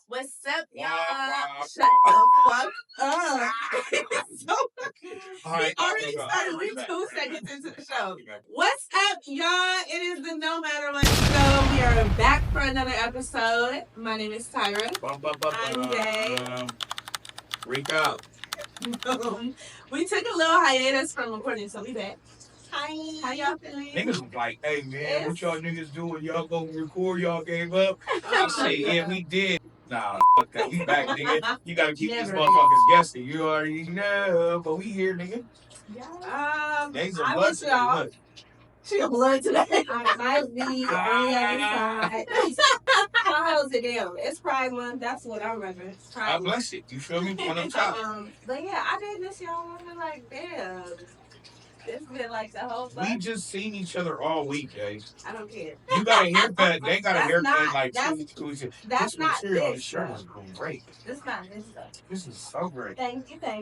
What's up, y'all? Shut the fuck up. So, we already started. We 2 seconds into the show. What's up, y'all? It is the No Matter What show. We are back for another episode. My name is Tyra. I'm Jay. Rico. We took a little hiatus from recording, so we back. Hi. How y'all feeling? Niggas was like, hey man, what y'all niggas doing? Y'all gonna record? Y'all gave up? I say, yeah, we did. Nah, fuck that. We back, nigga. You gotta keep these motherfuckers guessing. You already know, but we here, nigga. Days of blood today. Look. She got blood today. I might be on the other side. How else it down? It's Pride Month. That's what I remember. It's Pride I bless it. You feel me? On them top. But yeah, I did miss y'all. I've been like, damn. It's been like the whole month. We just seen each other all week, Jay. I don't care. You got a haircut. They got a haircut like that's, 2 weeks. That's this not material on this the shirt stuff. is great. This not this stuff. This is so great. Thank you. But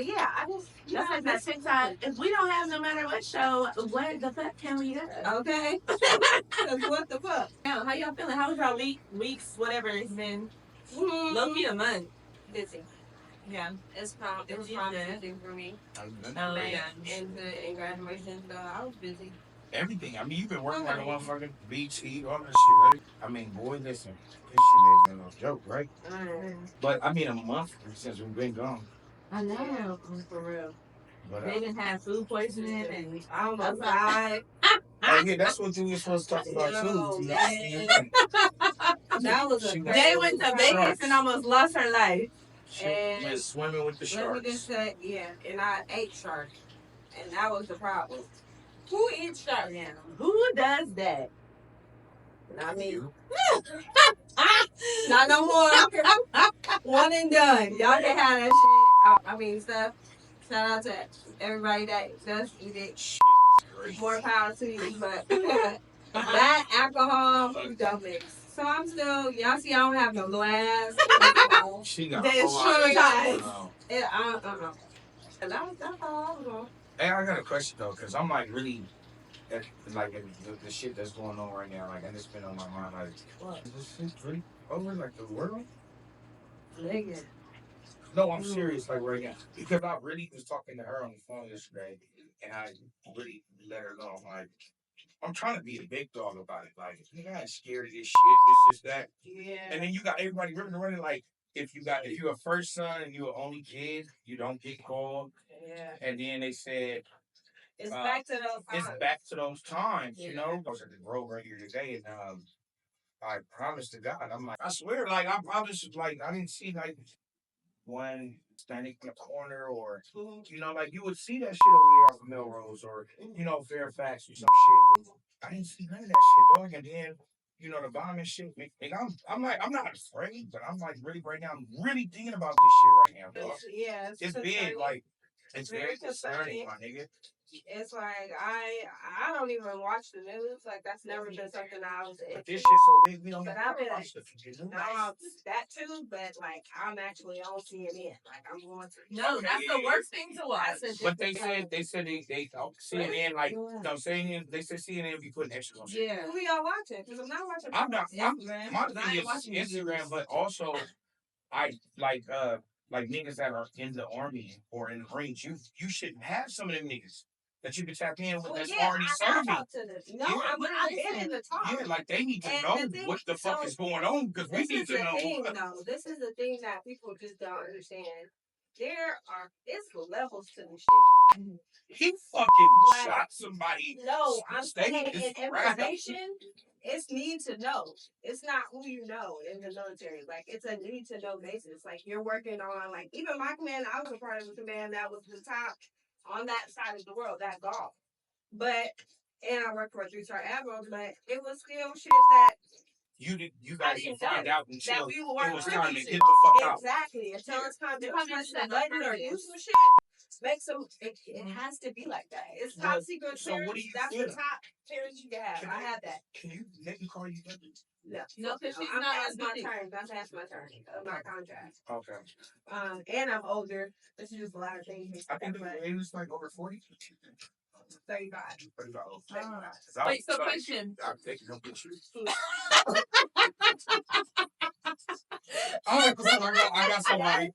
yeah, I just that's like that TikTok. If we don't have No Matter What show, what the fuck can we do? Okay. What the fuck? Now, how y'all feeling? How was y'all weeks, whatever it's been? Low-key a month. Busy. Yeah. It was busy for me. Oh, yeah. And graduation, so I was busy. Everything. I mean, you've been working like a motherfucking BT, all that shit, right? I mean, boy, listen, this shit ain't no joke, right? But I mean, a month since we've been gone. I know, for real. But, they didn't have food poisoning and I almost died. Oh yeah, that's what you were supposed to talk about too. That was a They went to Vegas and almost lost her life. She went swimming with the sharks. Let me just say, yeah, and I ate shark, and that was the problem. Who eats shark now? Who does that? Not me. Not no more. One and done. Y'all can have that shit. I mean, stuff. Shout out to everybody that does eat it. More power to you, but that alcohol don't mix. So I'm still, y'all see, I don't have no glass. She got they traumatized. That's all I was on. Hey, I got a question though, cause I'm like really, like the shit that's going on right now, like, and it's been on my mind, like, what? Is this shit really over, like the world? Nigga. No, I'm serious, like right now, because I really was talking to her on the phone yesterday, and I really let her know, like, I'm trying to be a big dog about it. Like, nigga, I ain't scared of this shit, this, that. Yeah. And then you got everybody running like, if you're a first son and you're an only kid, you don't get called. Yeah. And then they said, it's back to those times. It's back to those times, you know? I was at the Grove right here today, and I promised to God, I'm like, I swear, like, I promised, like, I didn't see, like, one standing in the corner, or, you know, like, you would see that shit over there off of Melrose, or, you know, Fairfax or some shit. I didn't see none of that shit, dog. And then, you know, the bomb and shit. And I'm like, I'm not afraid, but I'm like, really, right now, I'm really thinking about this shit right now, dog. Yeah, it's big, like, it's very concerning, my nigga. It's like I don't even watch the news. Like, that's never been something I was into. But this shit so big, we don't have to watch the news. No, that too, but like, I'm actually on CNN. Like, I'm going to. No, that's the worst thing to watch. But they said they CNN, like, no, saying they said CNN be putting extras on shit. Yeah. Who y'all watching? Because I'm not watching. I'm not. My thing is Instagram, but also I like niggas that are in the army or in the Marines. You should have some of them niggas that you can tap in with that's already serving. No, I've been in the talk. Yeah, like they need to know what the fuck is going on, because we need to know. This is the thing that people just don't understand. It's levels to the shit. He fucking shot somebody. No, I'm saying in information, it's need to know. It's not who you know in the military. Like, it's a need to know basis. Like, you're working on, like, even my command, I was a part of the command that was the top on that side of the world, that golf. And I worked for a 3-star admiral, but it was still shit that you guys didn't find out until we were it was time to get the fuck out. Exactly. Until it's time to press the button or do some shit. It has to be like that. It's top secret clearance. So what do you That's feel? The top clearance you can have. I had that. Can you let me call you? No, because she's not past my turn. That's past my turn. My contract. Okay. And I'm older. This is just a lot of things. I think it was like over 40. 35. Wait, so question. I'm taking no pictures. I got somebody.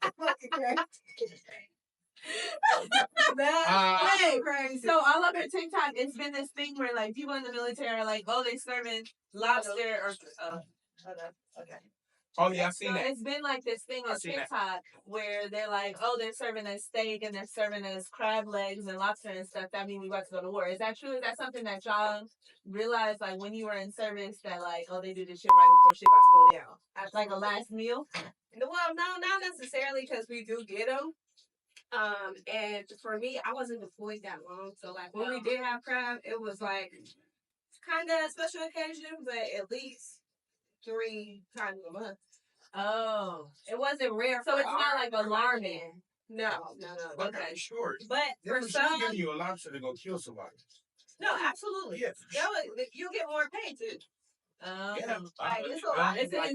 Wait, crazy. So all over TikTok, it's been this thing where like people in the military are like, oh, they're serving lobster or okay. Oh yeah, I've seen that. It's been like this thing on TikTok where they're like, oh, they're serving us steak and they're serving us crab legs and lobster and stuff. That means we about to go to war. Is that true? Is that something that y'all realized like when you were in service that like, oh, they do this shit right before shit about to go down? As like a last meal? Well, no, not necessarily because we do get them. And for me, I wasn't deployed that long, so like when we did have crab, it was like kind of special occasion, but at least 3 times a month. Oh, it wasn't rare. So it's not like alarming. No. Okay, sure. But for some, giving you a lobster to go kill somebody. No, absolutely. Yeah. You'll get more pay too. Yeah, like it's a lot. It's a lot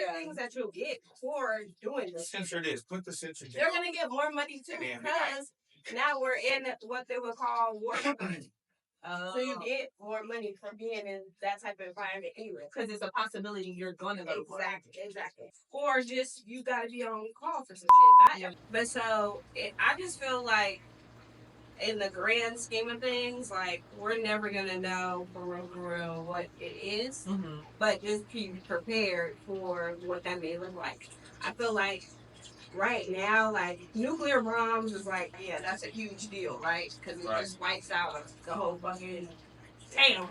of things that you'll get for doing this. Censor this. Put the censor. They're gonna get more money too because now we're in what they would call war. So you get more money for being in that type of environment anyway. Because it's a possibility you're gonna go to war. Exactly. Or just you gotta be on call for some shit. But so I just feel like in the grand scheme of things, like we're never gonna know for real what it is. Mm-hmm. But just be prepared for what that may look like. I feel like right now, like nuclear bombs is like, yeah, that's a huge deal, right? Because it just wipes out the whole fucking town,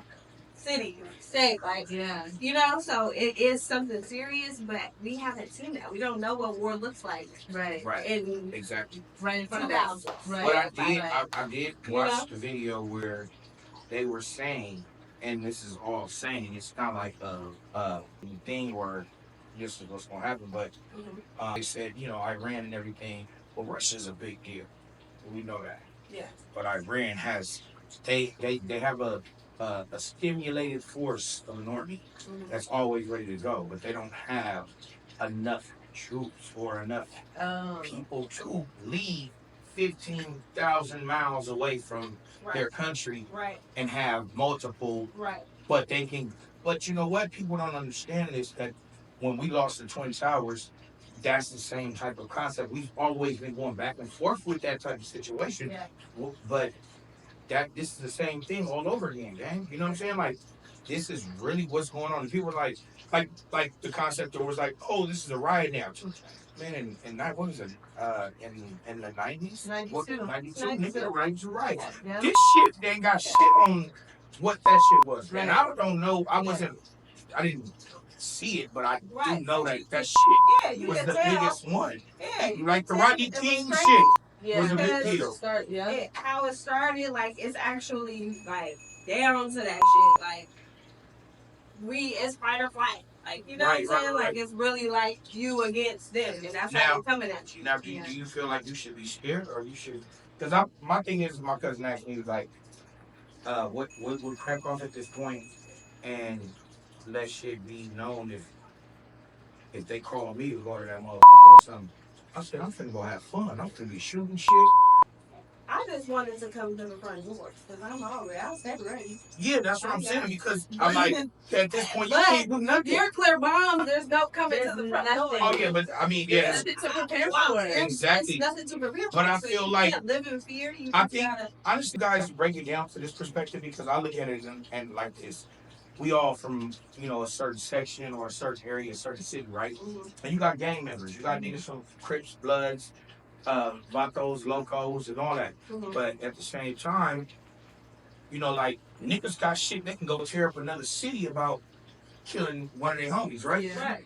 city, state, like, yeah, you know. So it is something serious, but we haven't seen that. We don't know what war looks like, right? And exactly, right in front of us, right? But I did watch the video where they were saying, and this is all saying, it's not like a thing where this is what's going to happen, but they said, Iran and everything. Well, Russia's a big deal. We know that. Yeah. But Iran has, they have a stimulated force of an army that's always ready to go, but they don't have enough troops or enough people to leave 15,000 miles away from their country and have multiple. Right. But they can. But you know what? People don't understand this, that when we lost the Twin Towers, that's the same type of concept. We've always been going back and forth with that type of situation. Yeah. But this is the same thing all over again, gang. You know what I'm saying? Like, this is really what's going on. And people are like the concept that was like, oh, this is a riot now. Man, and that what was it? In the 90s? 92. 92 right. Yeah. This shit, they ain't got shit on what that shit was. Right. And I don't know, I didn't see it, but I do know that shit was the biggest one. Yeah, like the Rodney King shit was a big deal. How it started, like, it's actually, like, down to that shit. Like, it's fight or flight. Like, you know what I'm saying? Like, it's really like you against them, and that's how they're coming at you. Now, do you feel like you should be scared, or you should? Because my thing is, my cousin asked me, like, what would crack off at this point, and let shit be known if they call me to go to that motherfucker or something. I said, I'm finna go have fun. I'm finna be shooting shit. I just wanted to come to the front door because I was ready. Yeah, that's what I'm saying, because I'm like, at this point, you can't do nothing. Nuclear bomb, there's no coming to the front door. Oh, yeah, but I mean, yeah. Nothing to prepare for it. Exactly. It's nothing to prepare for. But I feel like, you can't live in fear. Honestly, guys, break it down to this perspective, because I look at it and like this. We all from, a certain section or a certain area, a certain city, right? Mm-hmm. And you got gang members. You got niggas from Crips, Bloods, Vatos, Locos, and all that. Mm-hmm. But at the same time, like, niggas got shit, they can go tear up another city about killing one of their homies, right? Yeah. Right.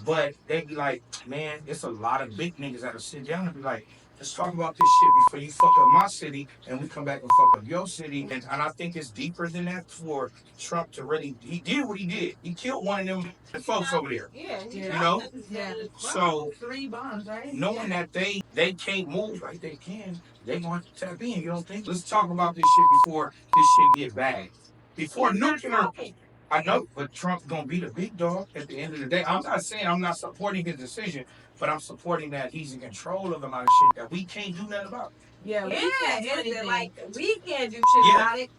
But they be like, man, it's a lot of big niggas that'll sit down and be like, let's talk about this shit before you fuck up my city and we come back and fuck up your city. And I think it's deeper than that for Trump to really, he did what he did. He killed one of them folks over there. Yeah. Yeah. So 3 bombs, right? Knowing that they can't move like they can, they going to tap in, you don't think? Let's talk about this shit before this shit get bad. Before nuclear. I know, but Trump's gonna be the big dog at the end of the day. I'm not saying I'm not supporting his decision, but I'm supporting that he's in control of a lot of shit that we can't do nothing about. Yeah, we can't do shit about it.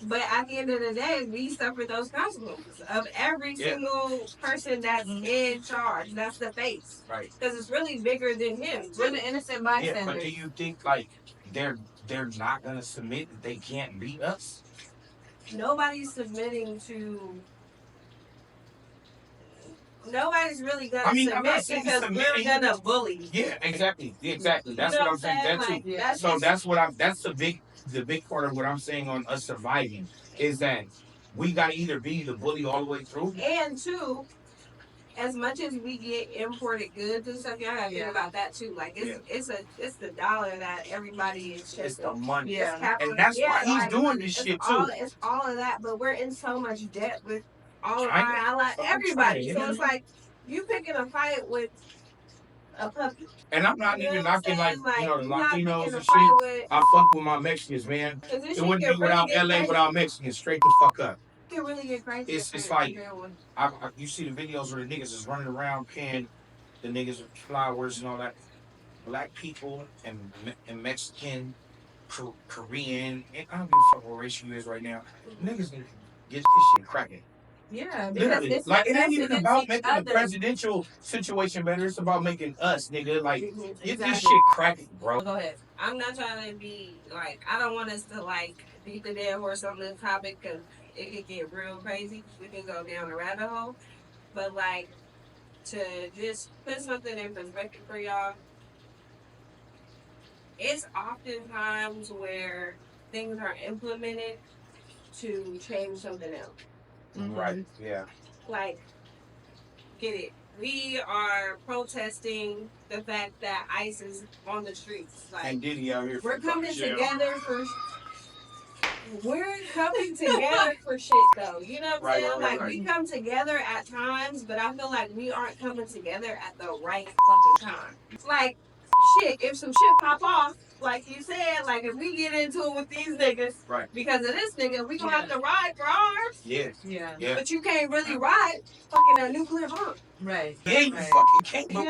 But at the end of the day, we suffer those consequences of every single person that's in charge. That's the face. Right. Because it's really bigger than him. We're the innocent bystanders. Yeah, but do you think like they're not gonna submit that they can't beat us? Nobody's submitting to. Nobody's really gonna submit because we're gonna bully. Yeah, exactly. That's what I'm saying. That's like, too. that's So just, that's what I'm. That's the big part of what I'm saying on us surviving is that we gotta either be the bully all the way through, and two, as much as we get imported goods and stuff, y'all gotta think about that too. Like it's the dollar that everybody is it's the money. Yeah. And that's why he's doing this shit too. It's all of that, but we're in so much debt with all of our allies, everybody. So it's like you picking a fight with a puppy. And I'm not even knocking like the Latinos and shit. With, I fuck with my Mexicans, man. It wouldn't be without LA without Mexicans. Straight the fuck up. It can really get crazy. It's like you see the videos where the niggas is running around paying the niggas with flowers and all that. Black people and Mexican, Korean, and I don't give a fuck what race you is right now. Niggas need to get this shit cracking. Yeah, literally. Like it ain't even about making the presidential situation better. It's about making us, nigga. Like get this shit cracking, bro. Go ahead. I'm not trying to be like I don't want us to like beat the dead horse on this topic because it could get real crazy. We can go down a rabbit hole, but like to just put something in perspective for y'all. It's oftentimes where things are implemented to change something else. Right. Yeah. Like, get it. We are protesting the fact that ICE is on the streets. Like, and Diddy out here. We're coming together for shit, though. You know what I'm saying? Like, we come together at times, but I feel like we aren't coming together at the right fucking time. It's like, shit, if some shit pop off, like you said, like if we get into it with these niggas, right? Because of this nigga, we gonna have to ride for ours. Yeah. But you can't really ride fucking a nuclear bomb. Right. Yeah, you fucking can't. But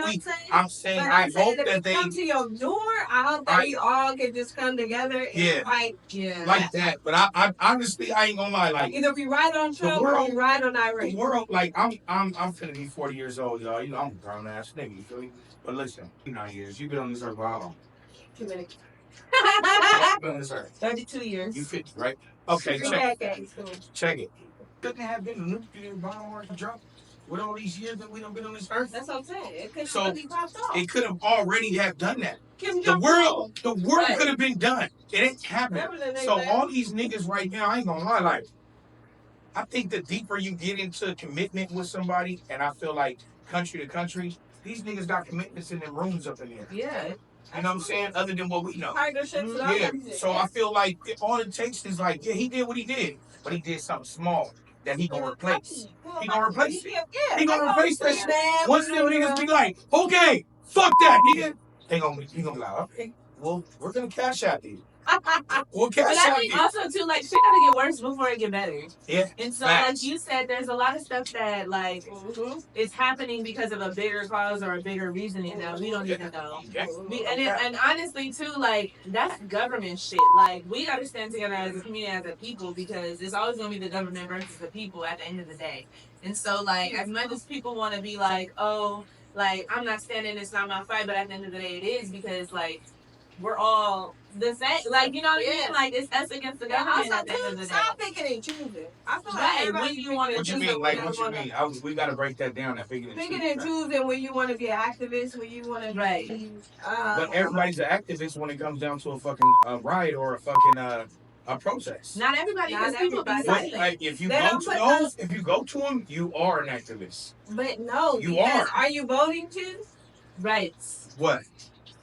I'm saying, I hope that they come to your door. I hope that we all can just come together and fight. Yeah. Like that. But I honestly, I ain't gonna lie. Like either we ride on Trump or we ride on Iraq. The world, like I'm finna be 40 years old, y'all. You know, I'm a grown ass nigga. You feel me? But listen, 9 years. You've been on this earth for how long? 2 minutes. 32 years. You 50, right? Okay, check it. Couldn't have been a nuclear bomb or drop with all these years that we done been on this earth. That's what I'm saying. It could really popped off. It could have already have done that. The world could have been done. It ain't happened. So all these niggas right now, I ain't gonna lie, like I think the deeper you get into commitment with somebody, and I feel like country to country, these niggas got commitments in them rooms up in here. Yeah. You know what I'm saying? Other than what we know. Yeah. So I feel like all it takes is like, he did what he did, but he did something small that he gonna replace. He gonna replace it. He gonna replace that shit. Once them niggas be like, okay, fuck that, nigga. He gonna be like, okay, well, we're gonna cash out these. Well, but I think also too, like, shit gotta get worse before it get better. Yeah. And so, like you said, there's a lot of stuff that like is happening because of a bigger cause or a bigger reasoning that we don't even know. And honestly, too, like that's government shit. Like we gotta stand together as a community, as a people, because it's always gonna be the government versus the people at the end of the day. And so, like, as much as people want to be like, oh, like I'm not standing, it's not my fight, but at the end of the day, it is because like we're all the same, like, you know what I mean? Like, it's us against the government at the end of the day. Stop picking and choosing. I feel like when you want to What you mean? Like, what you mean? We got to break that down. Picking and choosing when you want to be an activist, when you want to be... but everybody's an activist when it comes down to a fucking riot or a fucking... a protest. Not everybody, because people be silent. Like, if you go to them, you are an activist. But no, you are. Are you voting to? Right. What?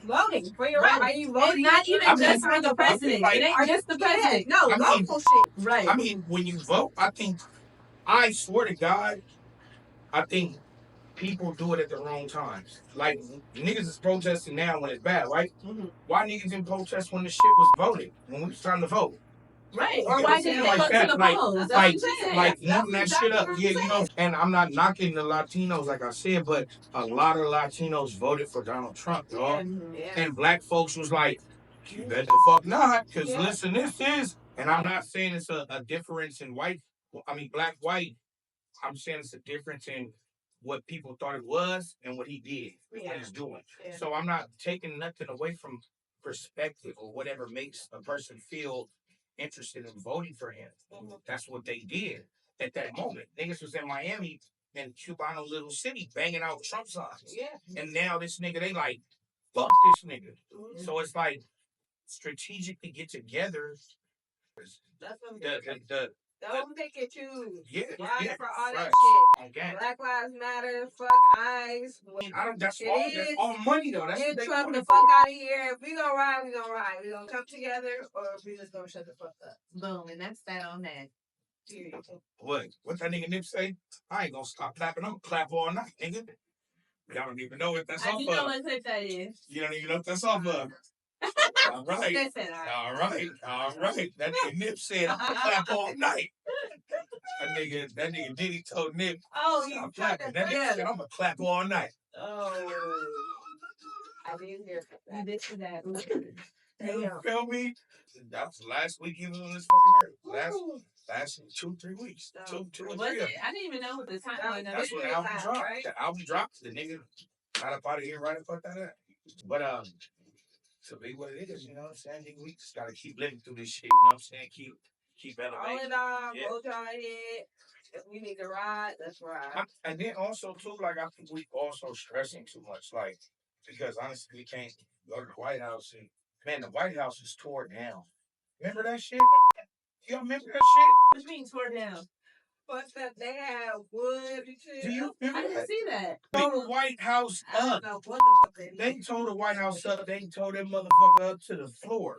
Voting for your right. Are you voting? It's not even just for the president. Like, it ain't just the president. No, local shit. Right. I mean, when you vote, I swear to God, I think people do it at the wrong times. Like, niggas is protesting now when it's bad, right? Mm-hmm. Why niggas didn't protest when the shit was voted, when we was trying to vote? Right. Or why didn't they go to the polls? Like warming that shit up. Yeah, you know. And I'm not knocking the Latinos, like I said, but a lot of Latinos voted for Donald Trump, dog. Yeah. And black folks was like, you bet the fuck not, because listen, this is And I'm not saying it's a difference in black, white. I'm saying it's a difference in what people thought it was and what he did, what he's doing. Yeah. So I'm not taking nothing away from perspective or whatever makes a person feel interested in voting for him. Mm-hmm. That's what they did at that moment. Niggas was in Miami and Cubano little city banging out Trump signs. Yeah. And now this nigga, they like, fuck this nigga. Mm-hmm. So it's like strategically get together. That's what don't make it choose. Yeah, right for all that shit. Okay. Black Lives Matter, fuck eyes. That's all money though. That's get Trump the fuck out of here. If we gonna ride, we gonna ride. We gonna come together, or we just gonna shut the fuck up. Boom, and that's that on that. Period. What that nigga Nip say? I ain't gonna stop clapping. I'm gonna clap all night, nigga. Y'all don't even know what that's off of. You know what clip that is. You don't even know what that's off of. All right. Listen, all right. That nigga Nip said I'm gonna clap all night. That nigga Diddy told Nip, I'm clapping. That nigga said I'm gonna clap all night. Oh. I didn't hear that. You did see that. You feel me? That was last week he was on this fucking earth. Last 2-3 weeks. Two or three. I didn't even know what the time was. That's when the album dropped. Right? The album dropped. The nigga got up out of here right and fuck that up. But to be what it is, you know what I'm saying? We just gotta keep living through this shit, you know what I'm saying? Keep elevating. All in all, roll y'all ahead. If we need to ride, let's ride. And then also too, like I think we also stressing too much, like because honestly we can't go to the White House and man, the White House is torn down. Remember that shit? Y'all remember that shit? What do you mean torn down? Fuck that, they have wood and shit. Do you remember I didn't see that. They tore the White House up. I don't know what the fuck they tore the White House up. They tore that motherfucker up to the floor.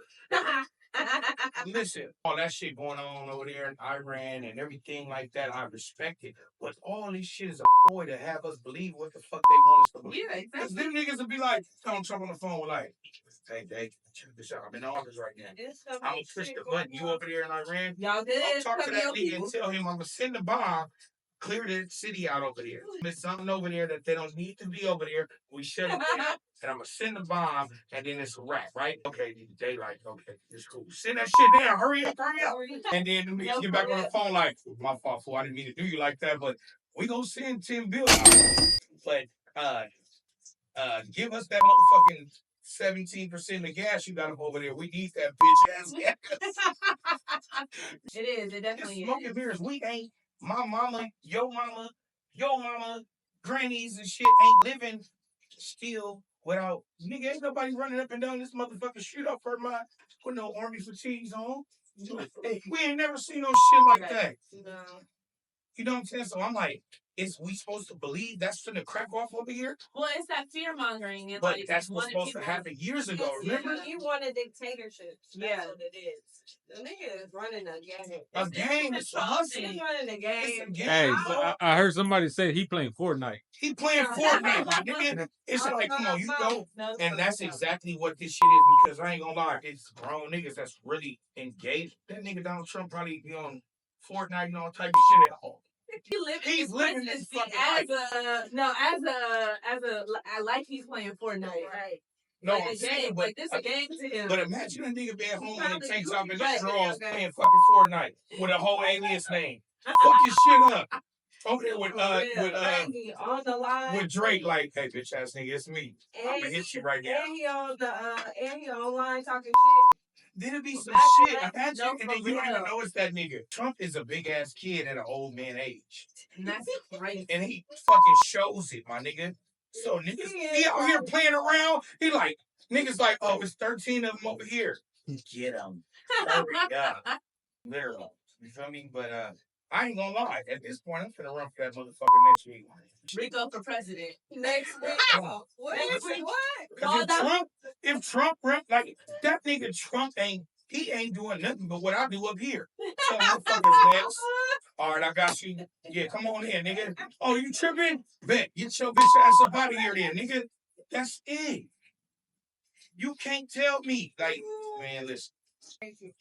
Listen, all that shit going on over there in Iran and everything like that, I respect it. But all this shit is a ploy to have us believe what the fuck they want us to believe. Yeah, exactly. Because them niggas will be like, telling Trump on the phone, like, hey, check this out. I'm in office right now. I'm going to push the button. You over there in Iran? Y'all good? I'll talk to that nigga and tell him I'm going to send a bomb. Clear the city out over there. There's something over there that they don't need to be over there. We shut it down. And I'm going to send the bomb, and then it's a wrap, right? Okay, they like, okay, it's cool. Send that shit down. Hurry up. And then the niggas get back on the phone like, my fault, fool. I didn't mean to do you like that, but we going to send 10 billion. But give us that motherfucking 17% of gas you got up over there. We need that bitch ass gas. It is. It definitely is. Smoking beers. We ain't. My mama, your mama, grannies and shit ain't living still without nigga. Ain't nobody running up and down this motherfucking street off her mind with no army fatigues on. Hey, we ain't never seen no shit like that. No. You know what I'm saying? So I'm like, is we supposed to believe that's gonna crack off over here? Well, it's that fear mongering. But like, that's what's supposed to happen years ago. Remember? You want a dictatorship. That's what it is. The nigga is running a game. A game. It's a hustle. He's running a game. Hey, I heard somebody say he playing Fortnite. He playing Fortnite, my nigga. It's like, come on, you go. And that's exactly what this shit is, because I ain't gonna lie, it's grown niggas that's really engaged. That nigga Donald Trump probably be on Fortnite and all type of shit at home. He's living this fucking life. As a life he's playing Fortnite. Right. No, like I'm saying, but this a game to him. But imagine a nigga being home in the tank top and his drawers playing fucking Fortnite with a whole alias name. Fuck your shit up. Over there with on the line with Drake, like, hey bitch ass nigga, it's me. I'm gonna hit you right now. And he online talking shit. Then it be some shit. Imagine, and then you don't even know it's that nigga. Trump is a big ass kid at an old man age. And that's crazy. And he fucking shows it, my nigga. So niggas, he out here playing around. He like, niggas like, oh, it's 13 of them over here. Get them. Hurry up. Literally. You feel me? But I ain't gonna lie. At this point, I'm finna run for that motherfucker next week. Rico for president. Next week. What? If Trump like that nigga Trump ain't doing nothing but what I do up here. So motherfuckers next. All right, I got you. Yeah, come on in, nigga. Oh, you tripping? Bet. Get your bitch ass up out of here then, nigga. That's it. You can't tell me. Like, man, listen.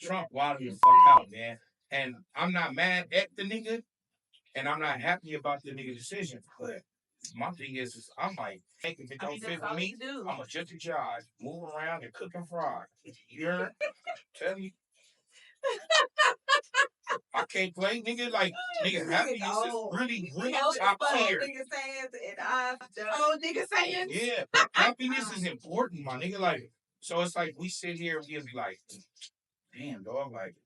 Trump wilding the fuck out, man. And I'm not mad at the nigga. And I'm not happy about the nigga decision. But my thing is I'm like, hey, if it don't fit with me, I'm a just a judge. Move around and cook and fry. You're tell you. I can't play, nigga. Like, nigga, happiness is really top tier. Nigga saying and I nigga saying. Yeah, happiness is important, my nigga. Like, so it's like we sit here and we'll be like, damn, dog, like,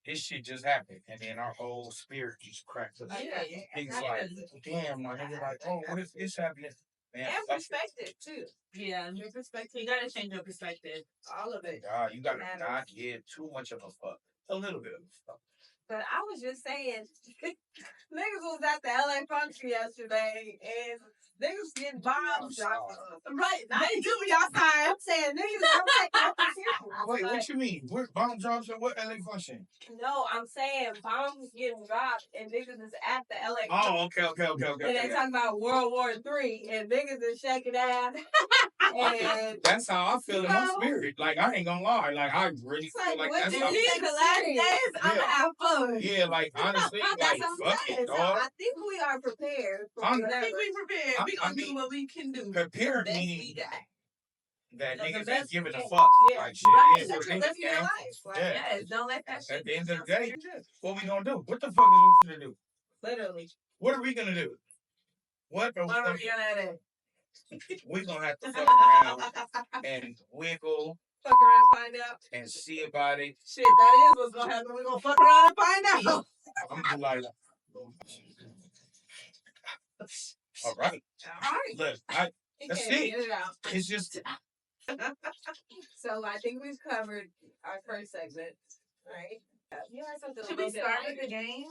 this shit just happened, and then our whole spirit just cracked up. Niggas like, damn, my nigga, like, oh, what if this happening? Man, and perspective too. Yeah, your perspective. You gotta change your perspective. All of it. You gotta not give too much of a fuck. A little bit of a fuck. But I was just saying, niggas was at the LA function yesterday, and niggas getting bombs. Right, they do y'all time. I'm saying niggas. I'm like, wait, what you mean? What bomb drops at what LA function? No, I'm saying bombs getting dropped, and niggas is at the LA. Oh, okay. And they talking about World War III, and niggas is shaking ass. And that's how I feel in my spirit. Like, I ain't gonna lie. Like, I really feel like that's how. These the last days, I'm gonna have fun. Yeah, like, honestly, like, fuck it, dog. I think we are prepared. I think we prepared. We gonna do what we can do. Prepared meaning that niggas ain't giving a fuck. Yeah. Like, shit. Right. Yeah, Living your life. Like, Yes, don't let that shit. At the end of the day, what we gonna do? What the fuck is we gonna do? Literally. What are we gonna do? What are we gonna do? We're gonna have to fuck around and wiggle. Fuck around and find out. And see about it. Shit, that is what's gonna happen. We're gonna fuck around and find out. I'm gonna be like, all right. Look, that's it. It's just. So I think we've covered our first segment, right? You had something. Should we start with the game?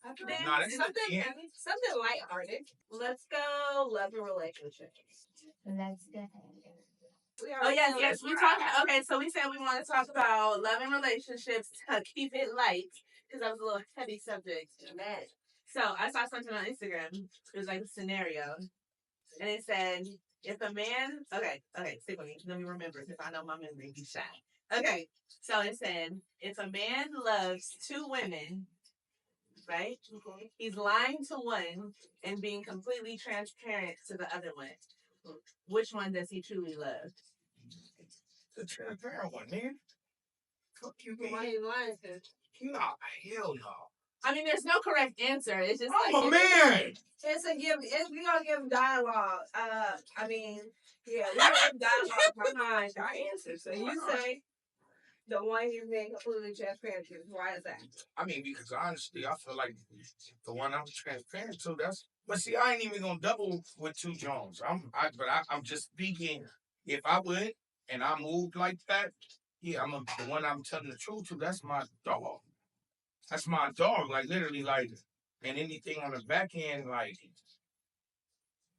Something lighthearted. Let's go. Love and relationships. Let's go. Oh yes. We talked. Okay, so we said we want to talk about love and relationships to keep it light because that was a little heavy subject. So I saw something on Instagram. It was like a scenario, and it said if a man. Okay, stick with me. Let me remember because I know my memory be shot. Okay, so it said if a man loves two women. Right? Mm-hmm. He's lying to one and being completely transparent to the other one. Which one does he truly love? The transparent one, man. Fuck you, man. Why are you lying to? Nah, hell no. I mean, there's no correct answer. It's just I'm a man. It's we gonna give dialogue. I mean, yeah, we gonna give dialogue behind our answer. So you say the one you're being completely transparent to. Why is that? I mean, because honestly, I feel like the one I'm transparent to. But see, I ain't even gonna double with two Jones. I'm just speaking. If I would and I moved like that, yeah, the one I'm telling the truth to. That's my dog. That's my dog. Like literally, like, and anything on the back end, like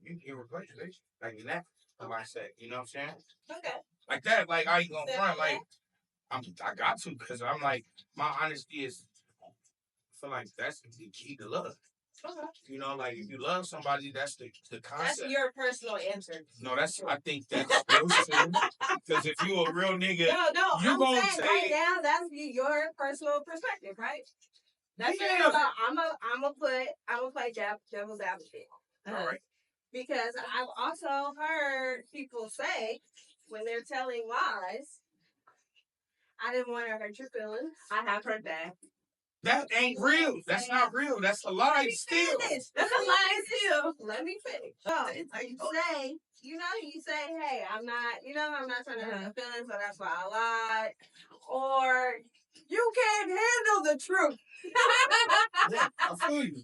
you can replace it. Like that. Like I said, you know what I'm saying? Okay. Like that. Like I ain't gonna front. Like. I got to because I'm like my honesty is. I feel like that's the key to love. Okay. You know, like if you love somebody, that's the concept. That's your personal answer. No, I think that's because if you a real nigga, no, you I'm gonna saying right now that's your personal perspective, right? That's yeah. I'm gonna play devil's advocate. All right. Because I've also heard people say when they're telling lies. I didn't want to hurt your feelings. I have heard that. That ain't real. That's not real. That's a lie still. That's a lie still. Let me finish. So you say, hey, I'm not trying to hurt your feelings, so that's why I lied. Or you can't handle the truth. Yeah, I feel you.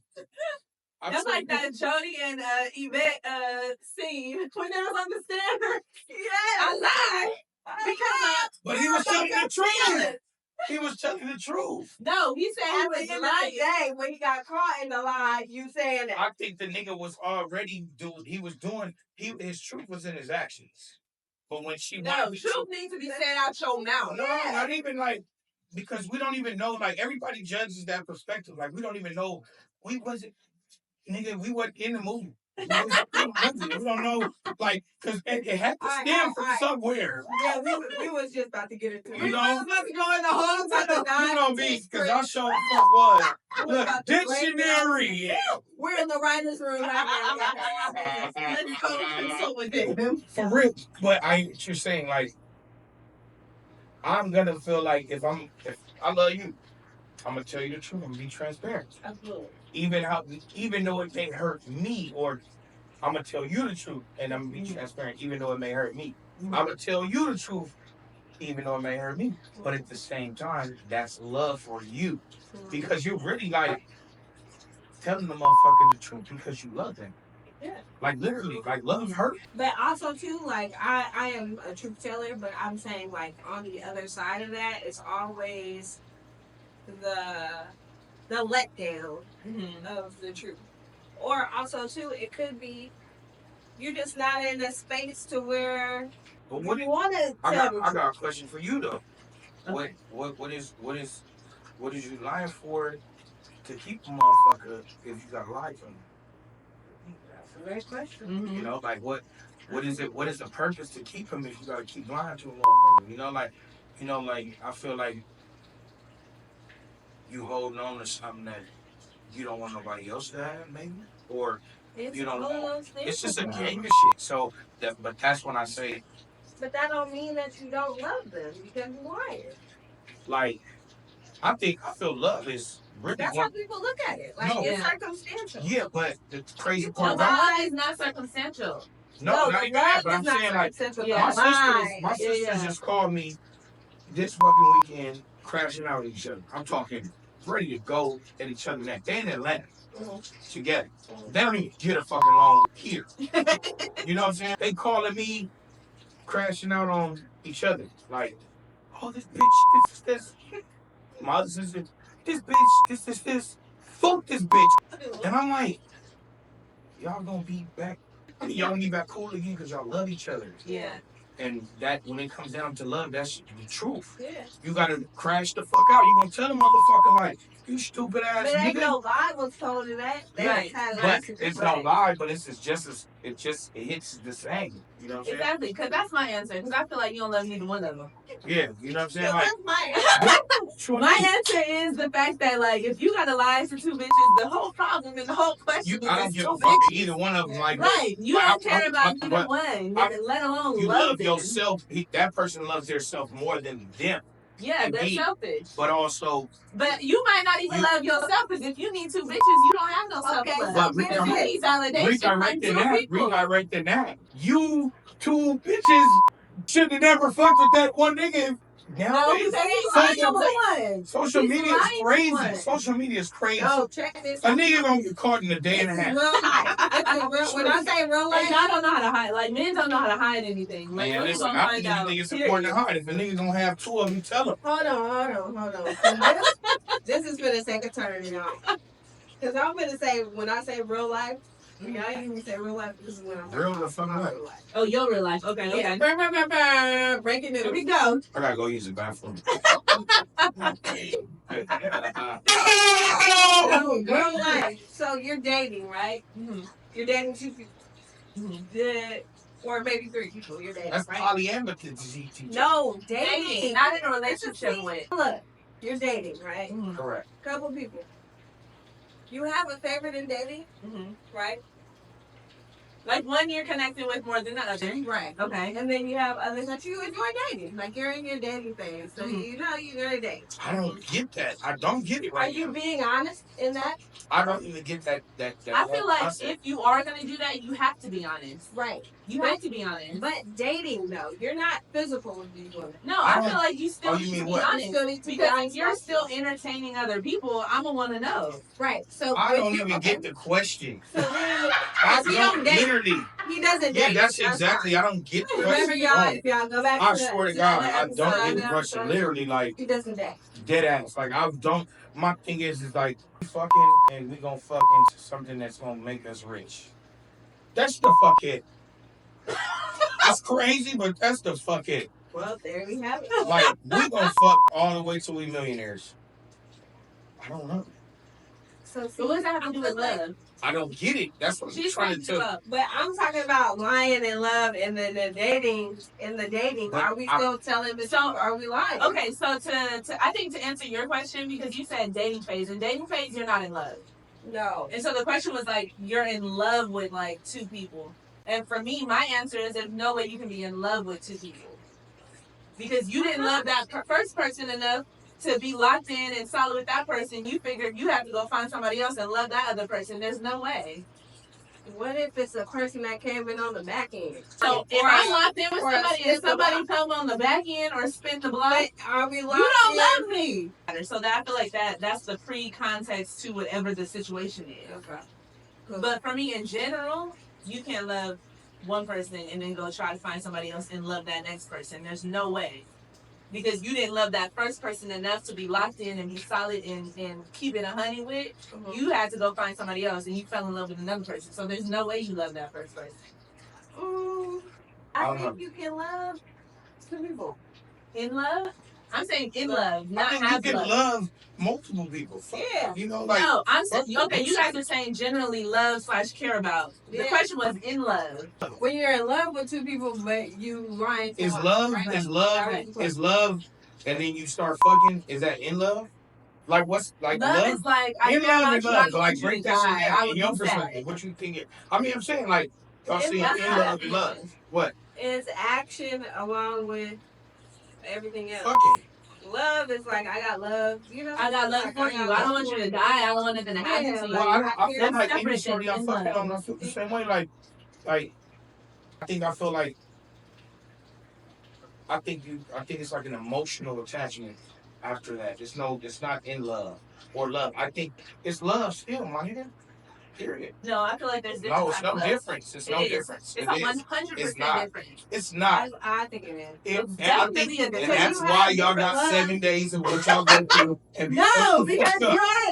That's like that Jody and Yvette scene when they was on the stairs. Yeah, I lied. But he was telling the truth. He was telling the truth. No, he said he was lying. When he got caught in the lie, you saying that. I think the nigga was already his truth was in his actions. But when she truth needs to be said out your mouth. No, not even like because we don't even know. Like everybody judges that perspective. Like we don't even know. We wasn't in the movie. We don't know, like, because it had to stem from somewhere. Yeah, we was just about to get it to you know. We was about to go in the whole time. You know me, because I showed fuck was. Look, dictionary. We're in the writer's room. Let's go consult with them. For real. But you're saying, like, I'm gonna feel like if I love you, I'm gonna tell you the truth. I'm gonna be transparent. Absolutely. Even though it may hurt me, or I'm gonna tell you the truth, and I'm gonna be transparent, even though it may hurt me. I'm gonna tell you the truth, even though it may hurt me. But at the same time, that's love for you, because you're really like telling the motherfucker the truth because you love them. Yeah. Like literally, like love hurt. But also too, like I am a truth teller, but I'm saying like on the other side of that, it's always the letdown of the truth. Or also too, it could be you're just not in a space to where But what you want to. I got a question for you though. What is you lying for to keep a motherfucker if you got to lie to him? That's a great question. You know, like what is it? What is the purpose to keep him if you got to keep lying to a motherfucker? You know, like I feel like you holding on to something that you don't want nobody else to have, maybe, or It's you don't all know. those things. It's just a game of shit. So, but that's when I say, But that don't mean that you don't love them because you're lying. like, I feel love is really That's how people look at it. Like it's circumstantial. Yeah, but the crazy The part lie is not circumstantial. no, not even that. But I'm saying like my sisters just called me this fucking weekend, crashing out at each other. I'm talking ready to go at each other neck. They in Atlanta together. They don't even get a fucking along here. You know what I'm saying? They calling me crashing out on each other. Like, oh, this bitch, this. My other sister, this bitch, this. Fuck this bitch. And I'm like, y'all gonna be back. Y'all gonna be back cool again because y'all love each other. Yeah. And that when it comes down to love, that's the truth. Yeah. You gotta crash the fuck out. You gonna tell the motherfucker like, you stupid ass But nigga. ain't no lie was told to that. Right. But it's no lie, but it's just as it hits the same. You know what I'm saying? Exactly, because that's my answer. Because I feel like you don't love neither one of them. Yeah, you know what I'm saying? Like, my answer is the fact that like if you gotta lie to two bitches, the whole problem and the whole question is I don't give a two fuck bitches. either one of them. Like, Right, you don't care about either but one, let alone you love love them. yourself. That person loves themself more than them. Yeah, they're selfish. But also, but you might not even love yourself because if you need two bitches, you don't have no self love. But you need validation. Redirecting that. You two bitches should have never fucked with that one nigga. Social media is crazy. Social media is crazy. No, check this A out. nigga gonna get caught in a day and a half. When I say real life, y'all don't know how to hide. Like men don't know how to hide anything. Like, man, listen, I think niggas important to hide. If a nigga gonna have two of them, tell him. Hold on. This is gonna take a turn, y'all. Because I'm gonna say when I say real life. I ain't even say real life. This is when I'm real the fucking life. Oh, your real life. Okay. Yeah. Breaking news. Here we go. I gotta go use the bathroom. Real life. So you're dating, right? Mm-hmm. You're dating two people. Or maybe three people. You're dating. That's right? polyamorous. No, dating. Not in a relationship with. Look, you're dating, right? Mm-hmm. Correct. Couple people. You have a favorite in dating, right? Like one you're connected with more than the other. Right. Okay. And then you have others that you enjoy dating. Like you're in your dating phase. So you know you're gonna date. I don't get that. I don't get it right. Are you being honest in that? I don't even get that I feel like if you are gonna do that, you have to be honest. Right. You have to be honest. But dating though, you're not physical with these women. No, I feel like you still need to be honest. You still need to because be honest. if you're still entertaining other people, I'm gonna want to know. Right. So I don't even get the question. So then, I don't literally. He doesn't date. Yeah, that's exactly. I don't get the question. Remember, y'all, if y'all go back I to swear to God, I don't get the question. Literally, like he doesn't date. Dead ass. Like I don't. My thing is like we fucking and we gonna fuck into something that's gonna make us rich. That's the fuck it. That's crazy, but that's the fuck it. Well, there we have it. Like we gonna fuck all the way till we millionaires. I don't know. So what does that have to do with love? I don't get it. That's what I'm trying to tell. But I'm talking about lying in love and then the dating. In the dating, but are we still telling the truth? Are we lying? Okay, so I think to answer your question, because you said dating phase. In dating phase, you're not in love. No. And so the question was like, you're in love with like two people. And for me, my answer is there's no way you can be in love with two people. Because you didn't love that first person enough to be locked in and solid with that person, you figure you have to go find somebody else and love that other person. There's no way. What if it's a person that came in on the back end? So if I'm locked in with somebody and somebody come on the back end or spin the block, are we locked you don't in? love me. So that I feel like that's the pre-context to whatever the situation is. Okay. But for me in general, you can't love one person and then go try to find somebody else and love that next person. There's no way. Because you didn't love that first person enough to be locked in and be solid and keep it 100 with, you had to go find somebody else and you fell in love with another person. So there's no way you love that first person. I think you can love two people. In love? I'm saying in love, not have you can love multiple people. Yeah. You know, like. No, I'm saying, okay, you guys are saying generally love / care about. The question was in love. When you're in love with two people, but you lying. Is love, and then you start fucking, is that in love? Like, what's, like, love? Is like, in love is love. Like, break that shit down in your perspective. perspective. What you think? I mean, I'm saying, like, y'all see in love and love. What? It's action along with everything else. Fucking. Love is like, I got love, you know? I got love for you. I don't want you to die. I don't want nothing to happen to you. Well, I feel like any separate shorty I'm than fucking on, I feel the same way. Like, I feel like, I think it's like an emotional attachment after that. It's not in love or love. I think it's love still, my nigga. Period. No, I feel like there's difference. No, it's no difference. It's no difference. It's 100% difference. It's not. I think it is. It's definitely a difference. And that's why y'all got 7 days of what y'all go through. No, because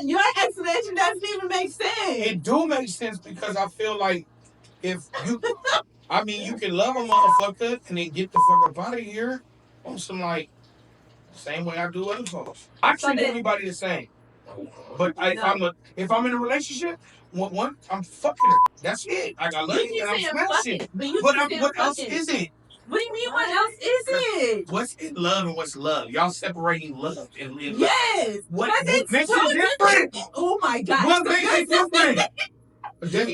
your explanation doesn't even make sense. It do make sense because I feel like if you, I mean, you can love a motherfucker and then get the fuck up out of here on some like, same way I do other folks. I treat everybody the same. But if I'm in a relationship, one, I'm fucking her. That's it. I love you and I'm smashing. But what else is it? What do you mean? What else is it? What's in love and what's love? Y'all separating love and live. Yes. What makes it different? Oh my God. What makes it different? Okay,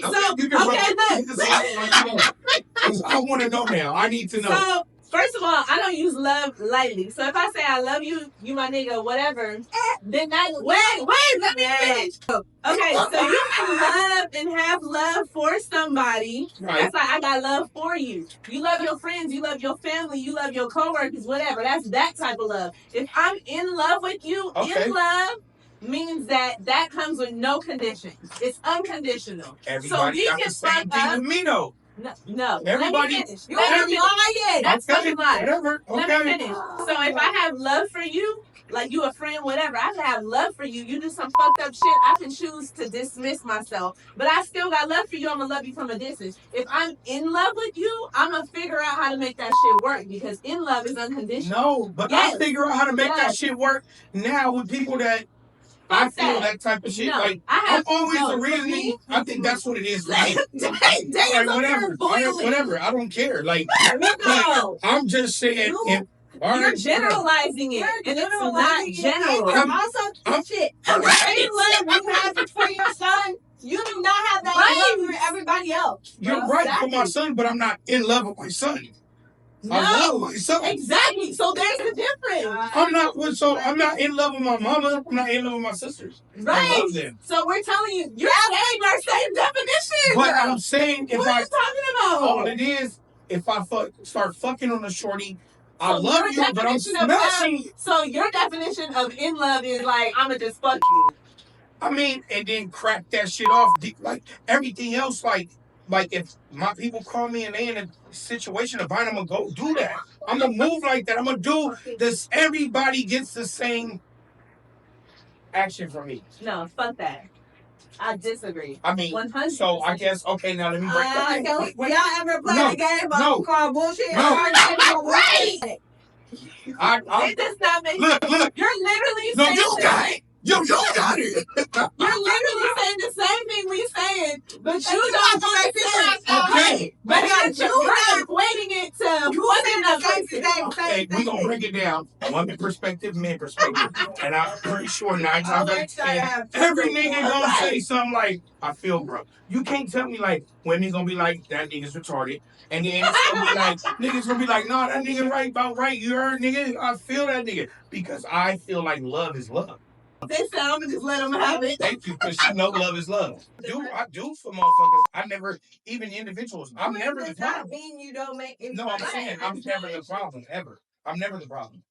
I want to know now. I need to know. So, first of all, I don't use love lightly. So if I say I love you, you my nigga, whatever, then that wait, let me finish. Okay, so you can love and have love for somebody. Right. That's like I got love for you. You love your friends, you love your family, you love your coworkers, whatever. That's that type of love. If I'm in love with you, in love means that comes with no conditions. It's unconditional. Everybody got the same thing with me though. No. Everybody. Let me finish. That's fucking lying. Whatever. Okay. Let me finish. So if I have love for you, like you a friend, whatever, I can have love for you. You do some fucked up shit, I can choose to dismiss myself. But I still got love for you. I'm gonna love you from a distance. If I'm in love with you, I'm gonna figure out how to make that shit work because in love is unconditional. No, but I figure out how to make that shit work now with people that I feel that type of shit. No, like I'm always the reasoning. I think that's what it is. Like whatever. I don't care. Like I'm just saying. You're generalizing it, and it's not general. I'm shit. Any love you have for your son, you do not have that love for everybody else. You're right for my son, but I'm not in love with my son. No, I love my son. Exactly. So there's a difference. I'm not in love with my mama. I'm not in love with my sisters. Right. I love them. So we're telling you, you're saying our same definition. But I'm saying what are you talking about? All it is, if I start fucking on a shorty, I love you, but I'm smashing. So your definition of in love is like, I'ma just fuck you. I mean, and then crack that shit off. Like everything else, like if my people call me and they in a situation of mine, I'm gonna go do that. I'm gonna move like that. I'm gonna do this. Everybody gets the same action from me. No, fuck that. I disagree. I mean, 100%. So I guess, okay, now let me break that down. Will y'all ever play the game of call bullshit? Right. It does not make sense. Look. You're literally saying you got it. You got it. You're literally saying the same thing we saying, but you don't want to say okay. But you're equating it to wasn't Okay, we gonna break it down. Woman perspective, men perspective, and I'm pretty sure 9 times out of 10, every nigga gonna say something like, "I feel broke." You can't tell me like women gonna be like, "That nigga's retarded," and then it's gonna be like niggas gonna be like, "No, that nigga right about right. You heard, nigga? I feel that nigga because I feel like love is love." They said I'm gonna just let them have it. Thank you, because she know love is love. I do for motherfuckers. I never, even individuals. I'm never the problem. Mean you don't make any. No, I'm saying I'm never the problem ever. I'm never the problem.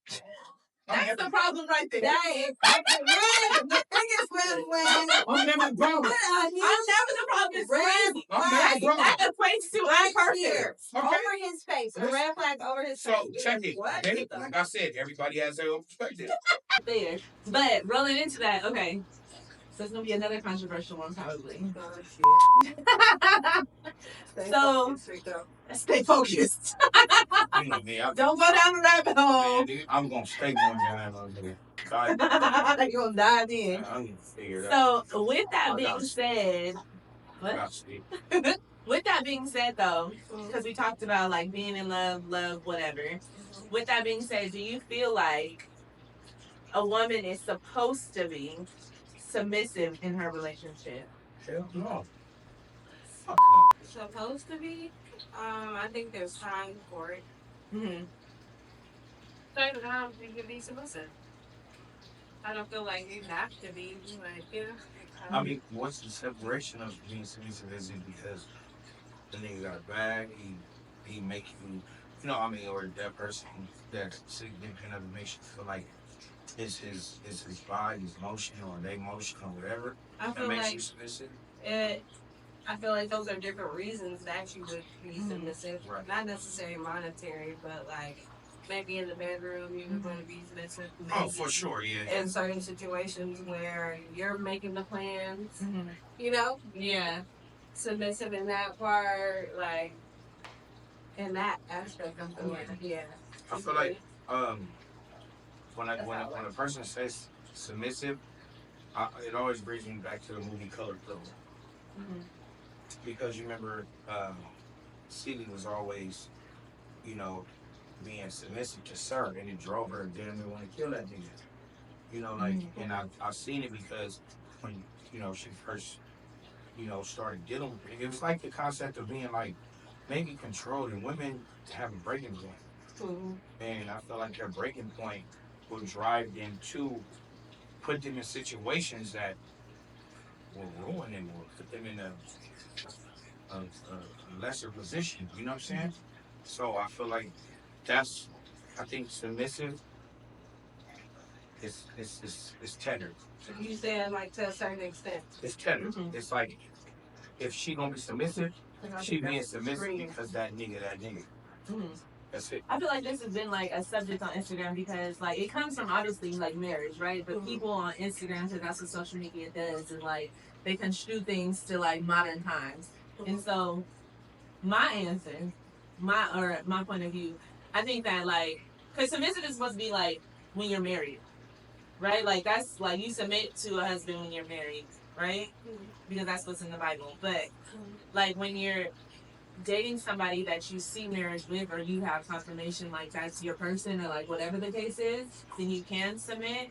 That's the problem right there. That is the biggest red flag. I'm never the problem. I'm never the problem. It's crazy. I'm never the problem. That equates to I'm perfect. Okay. Over his face. A red flag over his face. So check it. They, like I said, everybody has their own perspective. There. But rolling into that, okay. So it's gonna be another controversial one probably. So stay focused. You know me. Don't go down the rabbit hole. Man, I'm gonna stay going down there. You're gonna dive in. I'm gonna figure it out. So with that being said, what? With that being said though, because we talked about like being in love, whatever. With that being said, do you feel like a woman is supposed to be submissive in her relationship? Hell no. Fuck no. Supposed to be? I think there's time for it. Mm-hmm. Certain times you can be submissive. I don't feel like you have to be, like, you know. I mean, what's the separation of being submissive? Is it because the nigga got a bag, he make you, you know, I mean, or that person, that significant other makes you feel like it's his body, his motion, or their motion, or whatever, that makes you submissive? I feel like those are different reasons that you would be submissive. Right. Not necessarily monetary, but like maybe in the bedroom you're going to be submissive. Oh, for sure, yeah. In certain situations where you're making the plans, you know? Yeah. Submissive in that part, like in that aspect of the life. Yeah. I feel like when a person says submissive, it always brings me back to the movie Color Purple. Because you remember, Celie was always, you know, being submissive to Sir, and it drove her damn near want to kill that nigga. You know, like, and I've seen it because when, you know, she first, you know, started dealing with it, it was like the concept of being like maybe controlled, and women have a breaking point. And I feel like their breaking point will drive them to put them in situations that will ruin them or put them in a lesser position, you know what I'm saying? So I feel like I think submissive is tethered. You saying like to a certain extent? It's tethered. It's like if she gonna be submissive, she being submissive because that nigga. That's it. I feel like this has been like a subject on Instagram because like it comes from obviously like marriage, right? But people on Instagram, because that's what social media does, is like they construe things to like modern times. And so my answer, my point of view, I think that like, because submissive is supposed to be like when you're married, right? Like that's like you submit to a husband when you're married, right? Because that's what's in the Bible. But like when you're dating somebody that you see marriage with, or you have confirmation like that's your person, or like whatever the case is, then you can submit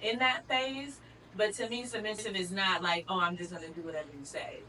in that phase. But to me, submissive is not like, oh, I'm just gonna do whatever you say,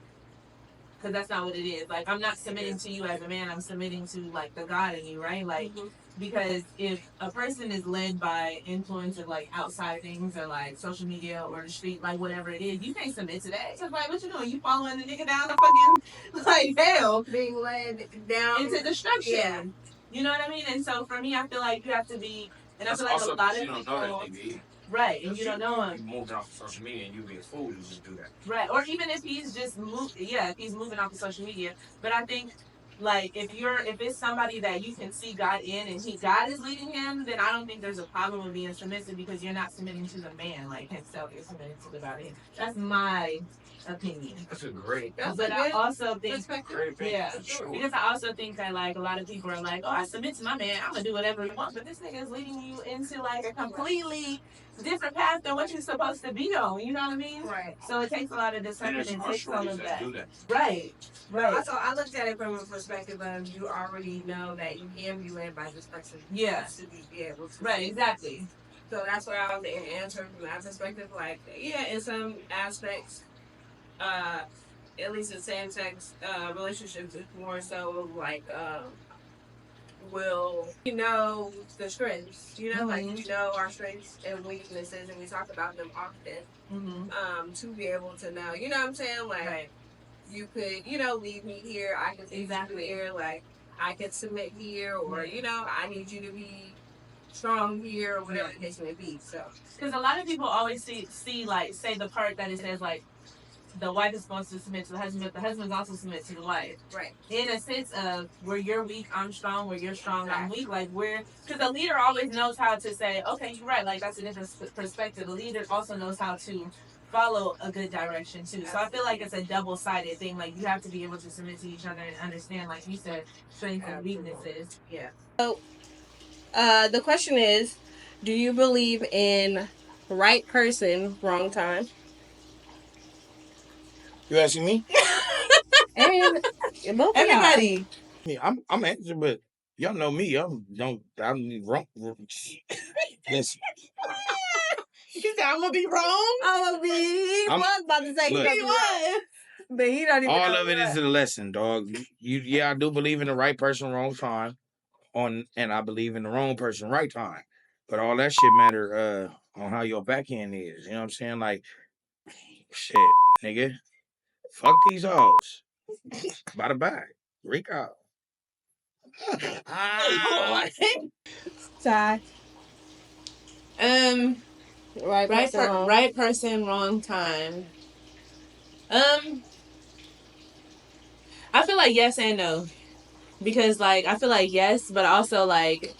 because that's not what it is. Like, I'm not submitting to you as a man, I'm submitting to like the God in you, right? Like, because if a person is led by influence of like outside things or like social media or the street, like whatever it is, you can't submit to that. Because like, what you doing? You following the nigga down the fucking like hell, being led down into destruction. Yeah. You know what I mean? And so for me, I feel like you have to be, and I feel like also, a lot of you don't people, know that nigga. Right, and you don't know him. You moved off of social media and you be a fool, you just do that. Right, or even if he's just if he's moving off of social media. But I think, like, if it's somebody that you can see God in and God is leading him, then I don't think there's a problem with being submissive, because you're not submitting to the man like himself, you're submitting to the God in him. That's my opinion. That's a great. But I also think, yeah, because I also think that like a lot of people are like, oh, I submit to my man, I'm gonna do whatever he wants, but this nigga is leading you into like a completely different path than what you're supposed to be on. You know what I mean? Right. So it takes a lot of discernment and takes all of that. that. Right. Right. So I looked at it from a perspective of you already know that you can be led by this person. Yeah. To be able to. Right. Exactly. So that's where I was answering from that perspective. Like, yeah, in some aspects, at least in same-sex relationships, it's more so like will know the strengths, like we know our strengths and weaknesses and we talk about them often, to be able to know, you know what I'm saying, like you could, leave me here, I could leave you here, like I could submit here, or I need you to be strong here, or whatever the case may be. So because a lot of people always see like say the part that it says like the wife is supposed to submit to the husband, but the husband also submits to the wife. Right. In a sense of where you're weak, I'm strong. Where you're strong, I'm weak. Like because the leader always knows how to say, okay, you're right. Like that's a different perspective. The leader also knows how to follow a good direction too. So I feel like it's a double-sided thing. Like you have to be able to submit to each other and understand, like you said, strengths and weaknesses. Yeah. So, the question is, do you believe in right person, wrong time? You asking me? And both everybody. I'm answering, but y'all know me. I'm wrong. Listen. You said I'm gonna be wrong. He was about to say he was, but he don't even. All of it is a lesson, dog. Yeah, I do believe in the right person, wrong time, and I believe in the wrong person, right time. But all that shit matter on how your backhand is. You know what I'm saying? Like, shit, nigga, fuck these hoes. Bada bye, Rico. Ty. Right person, wrong time. I feel like yes and no, because like I feel like yes, but also like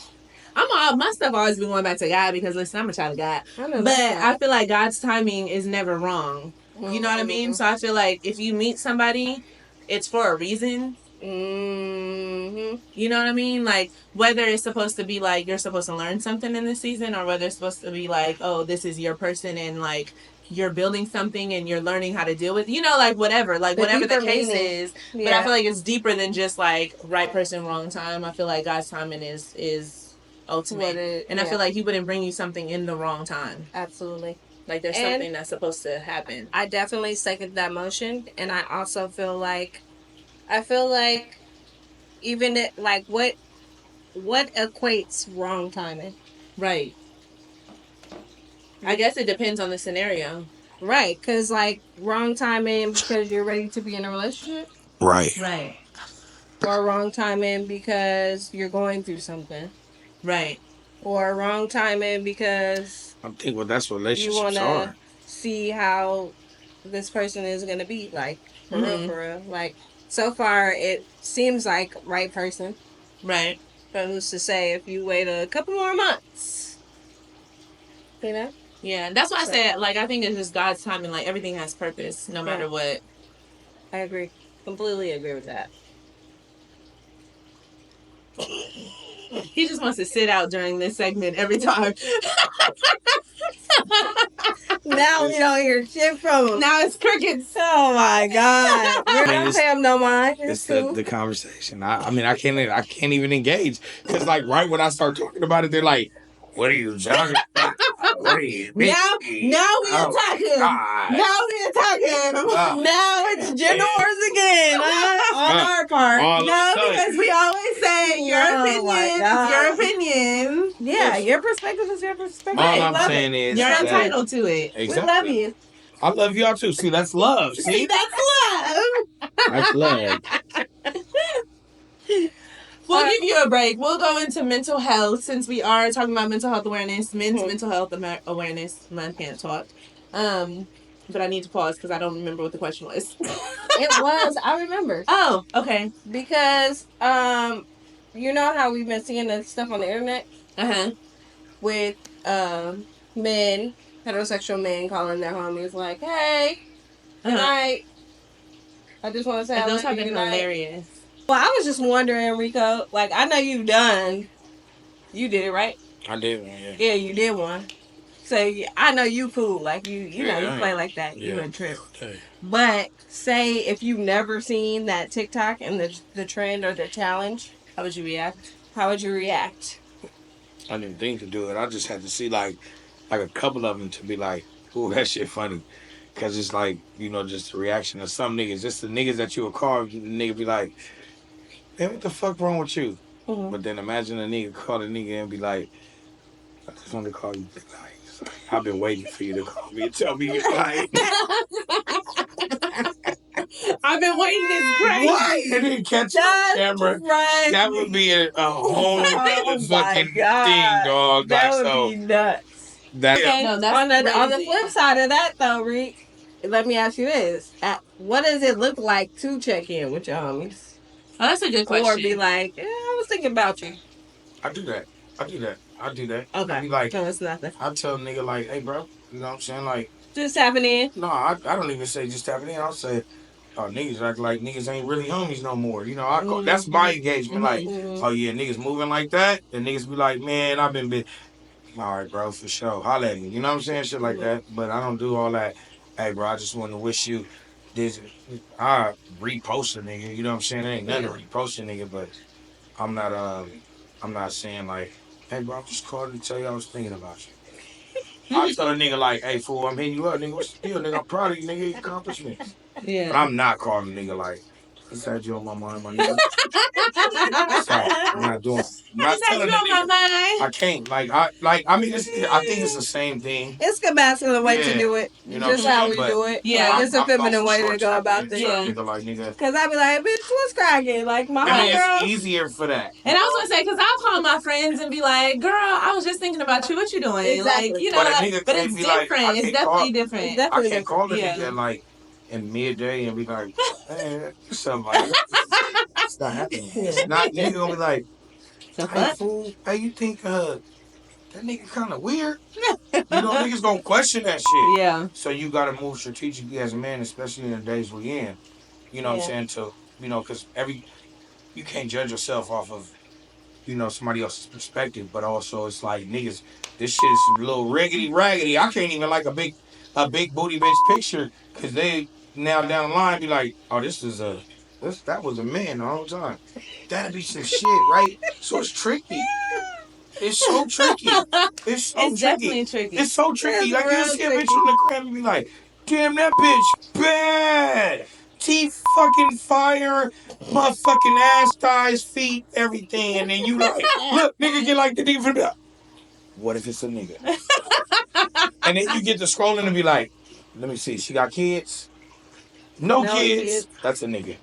my stuff always been going back to God because listen, I'm a child of God, but I feel like God's timing is never wrong. You know what I mean? So I feel like if you meet somebody, it's for a reason. Mm-hmm. You know what I mean? Like whether it's supposed to be like you're supposed to learn something in this season, or whether it's supposed to be like, oh, this is your person and like you're building something and you're learning how to deal with, like whatever the case is. Yeah. But I feel like it's deeper than just like right person, wrong time. I feel like God's timing is ultimate, and I feel like He wouldn't bring you something in the wrong time. Absolutely. Like there's something that's supposed to happen. I definitely second that motion, and I also feel like even like what equates wrong timing? Right. I guess it depends on the scenario. Right, because like wrong timing because you're ready to be in a relationship. Right. Or wrong timing because you're going through something. Right. Or wrong timing because I think that's what relationships you want are. to see how this person is going to be, like, for real. Like, so far, it seems like right person. Right. But who's to say if you wait a couple more months? You know? Yeah, that's why I said, like, I think it's just God's timing. Like, everything has purpose, no matter what. I agree. Completely agree with that. He just wants to sit out during this segment every time. Now we don't hear shit from him. Now it's crickets. Oh my God. We're not paying him no mind. It's the conversation. I can't even engage. Because like right when I start talking about it, they're like, what are you jogging? What are you? Now we attacking. Now we attacking. Now it's gender wars again on our part. No, because we always say your opinion is your opinion. Yeah, your perspective is your perspective. All I'm saying is you're entitled to it. Exactly. We love you. I love y'all too. See, that's love. See, that's love. That's love. We'll give you a break. We'll go into mental health since we are talking about mental health awareness. Men's mental health awareness month. Can't talk. But I need to pause because I don't remember what the question was. I remember. Oh, okay. Because, you know how we've been seeing the stuff on the internet? With, men, heterosexual men calling their homies like, hey, good night. I just want to say, those have been hilarious. Well, I was just wondering, Rico, like, I know you did it, right? I did one, yeah. Yeah, you did one. So I know you cool, like you know, you play like that. You a trip. But say if you've never seen that TikTok and the trend or the challenge, how would you react? How would you react? I didn't think to do it. I just had to see like a couple of them to be like, "Ooh, that shit funny," because it's like just the reaction of some niggas. Just the niggas that you would call, the nigga be like, "Man, what the fuck wrong with you?" Mhm. But then imagine a nigga call a nigga and be like, "I just wanted to call you big like, I've been waiting for you to call me and tell me you like." I've been waiting this crazy. What? And then catch on camera. Right. That would be a whole fucking God. thing, dog. That Like, would so be nuts. that. Okay. No, that's on the crazy. flip side of that though, Reek, let me ask you this. What does it look like to check in with your homies? Oh, that's a good question. Or be like, I was thinking about you. I do that. Okay. I be like, No, it's nothing. I tell a nigga like, hey, bro, you know what I'm saying? Like, Just tapping in. no, I don't even say just tapping in. I'll say, niggas act like niggas ain't really homies no more. That's my engagement. Like, oh yeah, niggas moving like that. And niggas be like, man, I've been bit. All right, bro, for sure. Holla at me. You know what I'm saying? Shit like that. But I don't do all that. Hey, bro, I just want to wish you this. I repost a nigga. You know what I'm saying? There ain't nothing to repost a nigga, but I'm not saying like, hey, bro, I'm just calling to tell you I was thinking about you. I tell a nigga like, hey, fool, I'm hitting you up, nigga. What's the deal, nigga? I'm proud of you, nigga. Your accomplishments. Yeah. But I'm not calling a nigga like, what's that you on my mind, my nigga? So, I'm not doing it. I'm not telling a nigga. I can't. I mean, I think it's the same thing. It's a masculine way to do it. You know just how we do it. Yeah. It's a feminine way to go about things. Yeah. Nigga, like, nigga. Cause I be like, bitch, what's cracking? Like my I mean, girl. it's easier for that. And I was gonna say, because I'll call my friends and be like, "Girl, I was just thinking about you. What you doing?" Exactly. Like, But a like, nigga but can't it's be like, different. It's definitely different. I can't call a nigga like in midday and be like, man, something like that. It's not happening. It's not. Nigga gonna be like, hey fool, hey, you think that nigga kind of weird? Niggas gonna question that shit. Yeah. So you gotta move strategically as a man, especially in the days we in. You know what I'm saying? To because you can't judge yourself off of somebody else's perspective, but also it's like niggas, this shit is a little riggedy raggedy. I can't even like a big booty bitch picture because they now down the line be like, oh, that was a man the whole time. That'd be some shit, right? So it's tricky. It's so tricky. It's so It's definitely tricky. It's so tricky. It's Like you real see a tricky. bitch on the gram and be like, damn, that bitch bad. Teeth fucking fire, motherfucking ass, thighs, feet, everything. And then you like, look, nigga get like the deep from the. What if it's a nigga? And then you get to scrolling and be like, let me see, she got kids? No kids. That's a nigga.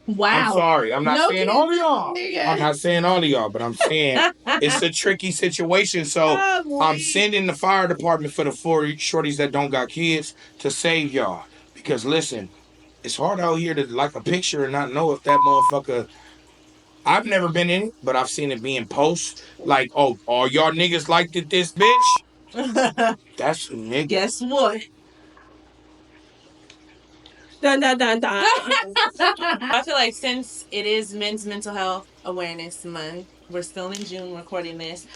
Wow. I'm sorry. I'm not saying all of y'all. Nigga. I'm not saying all of y'all, but I'm saying it's a tricky situation. So I'm sending the fire department for the 4 shorties that don't got kids to save y'all. Because listen, it's hard out here to like a picture and not know if that motherfucker. I've never been in it, but I've seen it being posts like, oh, all y'all niggas liked it, this bitch. That's a nigga. Guess what? Dun dun dun dun. I feel like since it is Men's Mental Health Awareness Month, we're still in June recording this.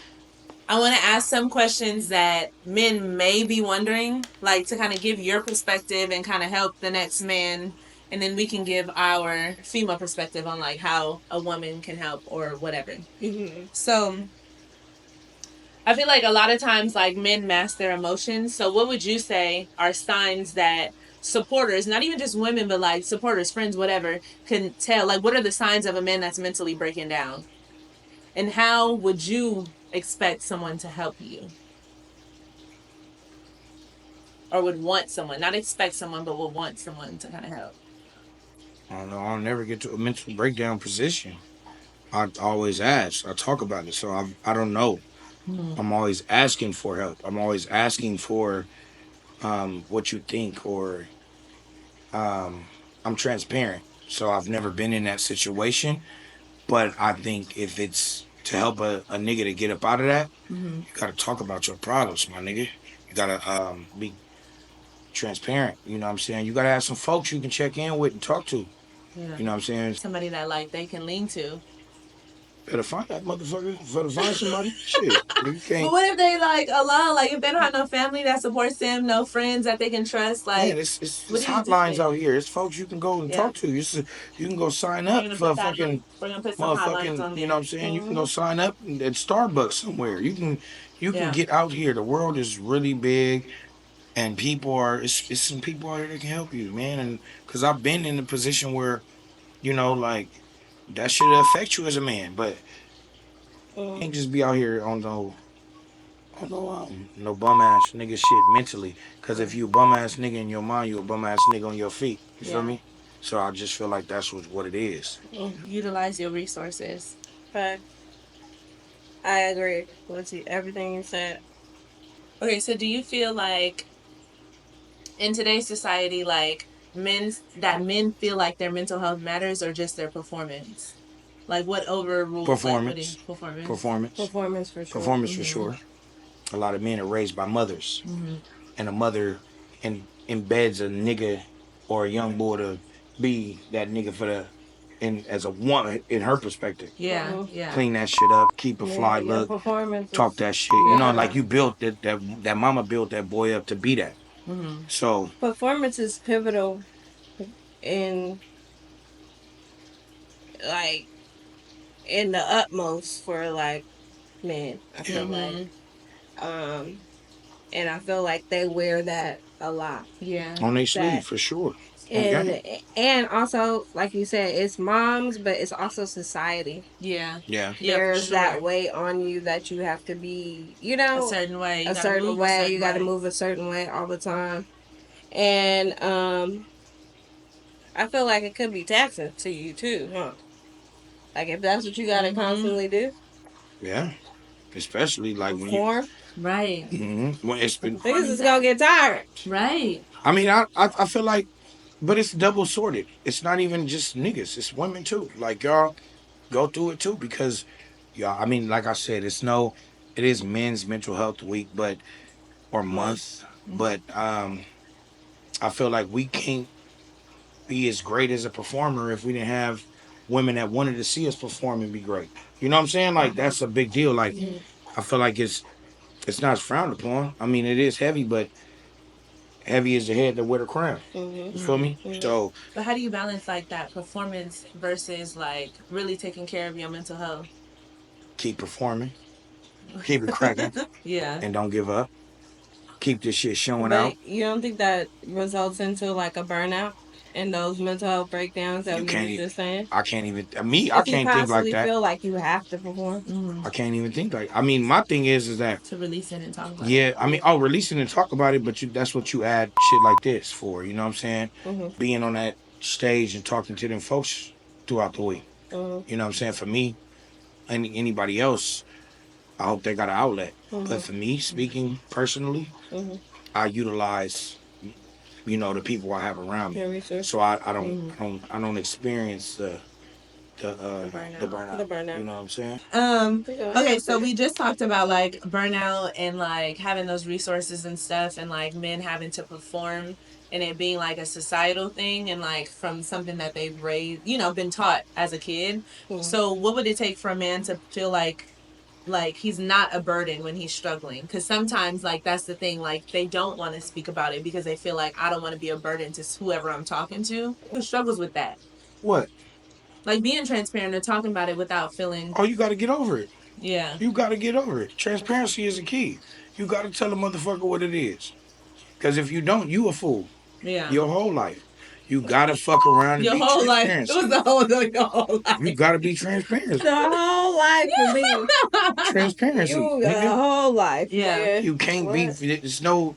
I want to ask some questions that men may be wondering, like to kind of give your perspective and kind of help the next man, and then we can give our female perspective on like how a woman can help or whatever. Mm-hmm. So I feel like a lot of times like men mask their emotions. So what would you say are signs that supporters, not even just women, but like supporters, friends, whatever, can tell? Like what are the signs of a man that's mentally breaking down? And how would you expect someone to help you? Or would want someone, not expect someone, but would want someone to kind of help? I don't know. I'll never get to a mental breakdown position. I always ask. I talk about it. So I don't know. I'm always asking for help. I'm always asking for what you think, or I'm transparent. So I've never been in that situation. But I think if it's to help a nigga to get up out of that, you gotta talk about your problems, my nigga. You gotta be transparent. You know what I'm saying? You gotta have some folks you can check in with and talk to. Yeah. You know what I'm saying? Somebody that like they can lean to. Better find that motherfucker. Better find somebody. Shit, you can't. But what if they like alone? Like if they don't have no family that supports them, no friends that they can trust, like Man, it's what do you hotlines do? out here. It's folks you can go and talk to. You can go sign We're up gonna for put a that. fucking We're gonna put some highlights motherfucking. on You there. know what I'm saying? You can go sign up at Starbucks somewhere. You can get out here. The world is really big, and people are. It's some people out here that can help you, man. And because I've been in a position where like that should affect you as a man, but you can't just be out here on no bum ass nigga shit mentally. Cause if you a bum ass nigga in your mind, you a bum ass nigga on your feet. You feel me? So I just feel like that's what it is. Utilize your resources. But I agree with everything you said. Okay, so do you feel like in today's society, like men feel like their mental health matters or just their performance? Like what overrules Performance. Performance? Performance for sure. Performance for sure. A lot of men are raised by mothers, and a mother embeds a nigga or a young boy to be that nigga for as a woman in her perspective. Yeah, Clean that shit up, keep a fly look, Performance. talk that shit. Like you built that mama built that boy up to be that. So Performance is pivotal in like in the utmost for like men. I feel like, and I feel like they wear that a lot. Yeah, on their sleeve for sure. And also, like you said, it's moms, but it's also society. Yeah. There's that weight on you that you have to be, a certain way. You got to move a certain way all the time. And I feel like it could be taxing to you too, huh? Like if that's what you got to constantly do. Yeah. Especially like when you right. When it's been niggas is gonna get tired. Right. I mean, I feel like, but it's double sorted. It's not even just niggas. It's women too. Like y'all go through it too because y'all. I mean, like I said, it is Men's Mental Health Week, or month, but I feel like we can't be as great as a performer if we didn't have women that wanted to see us perform and be great. You know what I'm saying? Like that's a big deal. Like I feel like it's not frowned upon. I mean, it is heavy, but heavy is the head that wear the crown. You feel me? So, but how do you balance like that performance versus like really taking care of your mental health? Keep performing, keep it cracking, and don't give up. Keep this shit showing out. You don't think that results into like a burnout and those mental health breakdowns that we were just saying? I can't even. I can't think like that. Feel like you have to perform. I can't even think like. I mean, my thing is that to release it and talk about it. Yeah, I mean, releasing and talk about it, but that's what you add shit like this for. You know what I'm saying? Being on that stage and talking to them folks throughout the week. You know what I'm saying? For me, anybody else, I hope they got an outlet. But for me, speaking personally, I utilize, the people I have around me. So I don't experience the burnout. You know what I'm saying? Okay, so we just talked about like burnout and like having those resources and stuff and like men having to perform and it being like a societal thing and like from something that they've raised, been taught as a kid. So what would it take for a man to feel like he's not a burden when he's struggling? Because sometimes like that's the thing, like they don't want to speak about it because they feel like I don't want to be a burden to whoever I'm talking to. Who struggles with that? What? Like being transparent or talking about it without feeling. Oh, you got to get over it. Yeah. You got to get over it. Transparency is the key. You got to tell a motherfucker what it is. Because if you don't, you a fool. Yeah. Your whole life. You got to fuck around and your be whole transparent. Life. It was your whole life. You got to be transparent. The whole life for me. Transparency. The whole life. Yeah. You can't be. There's no.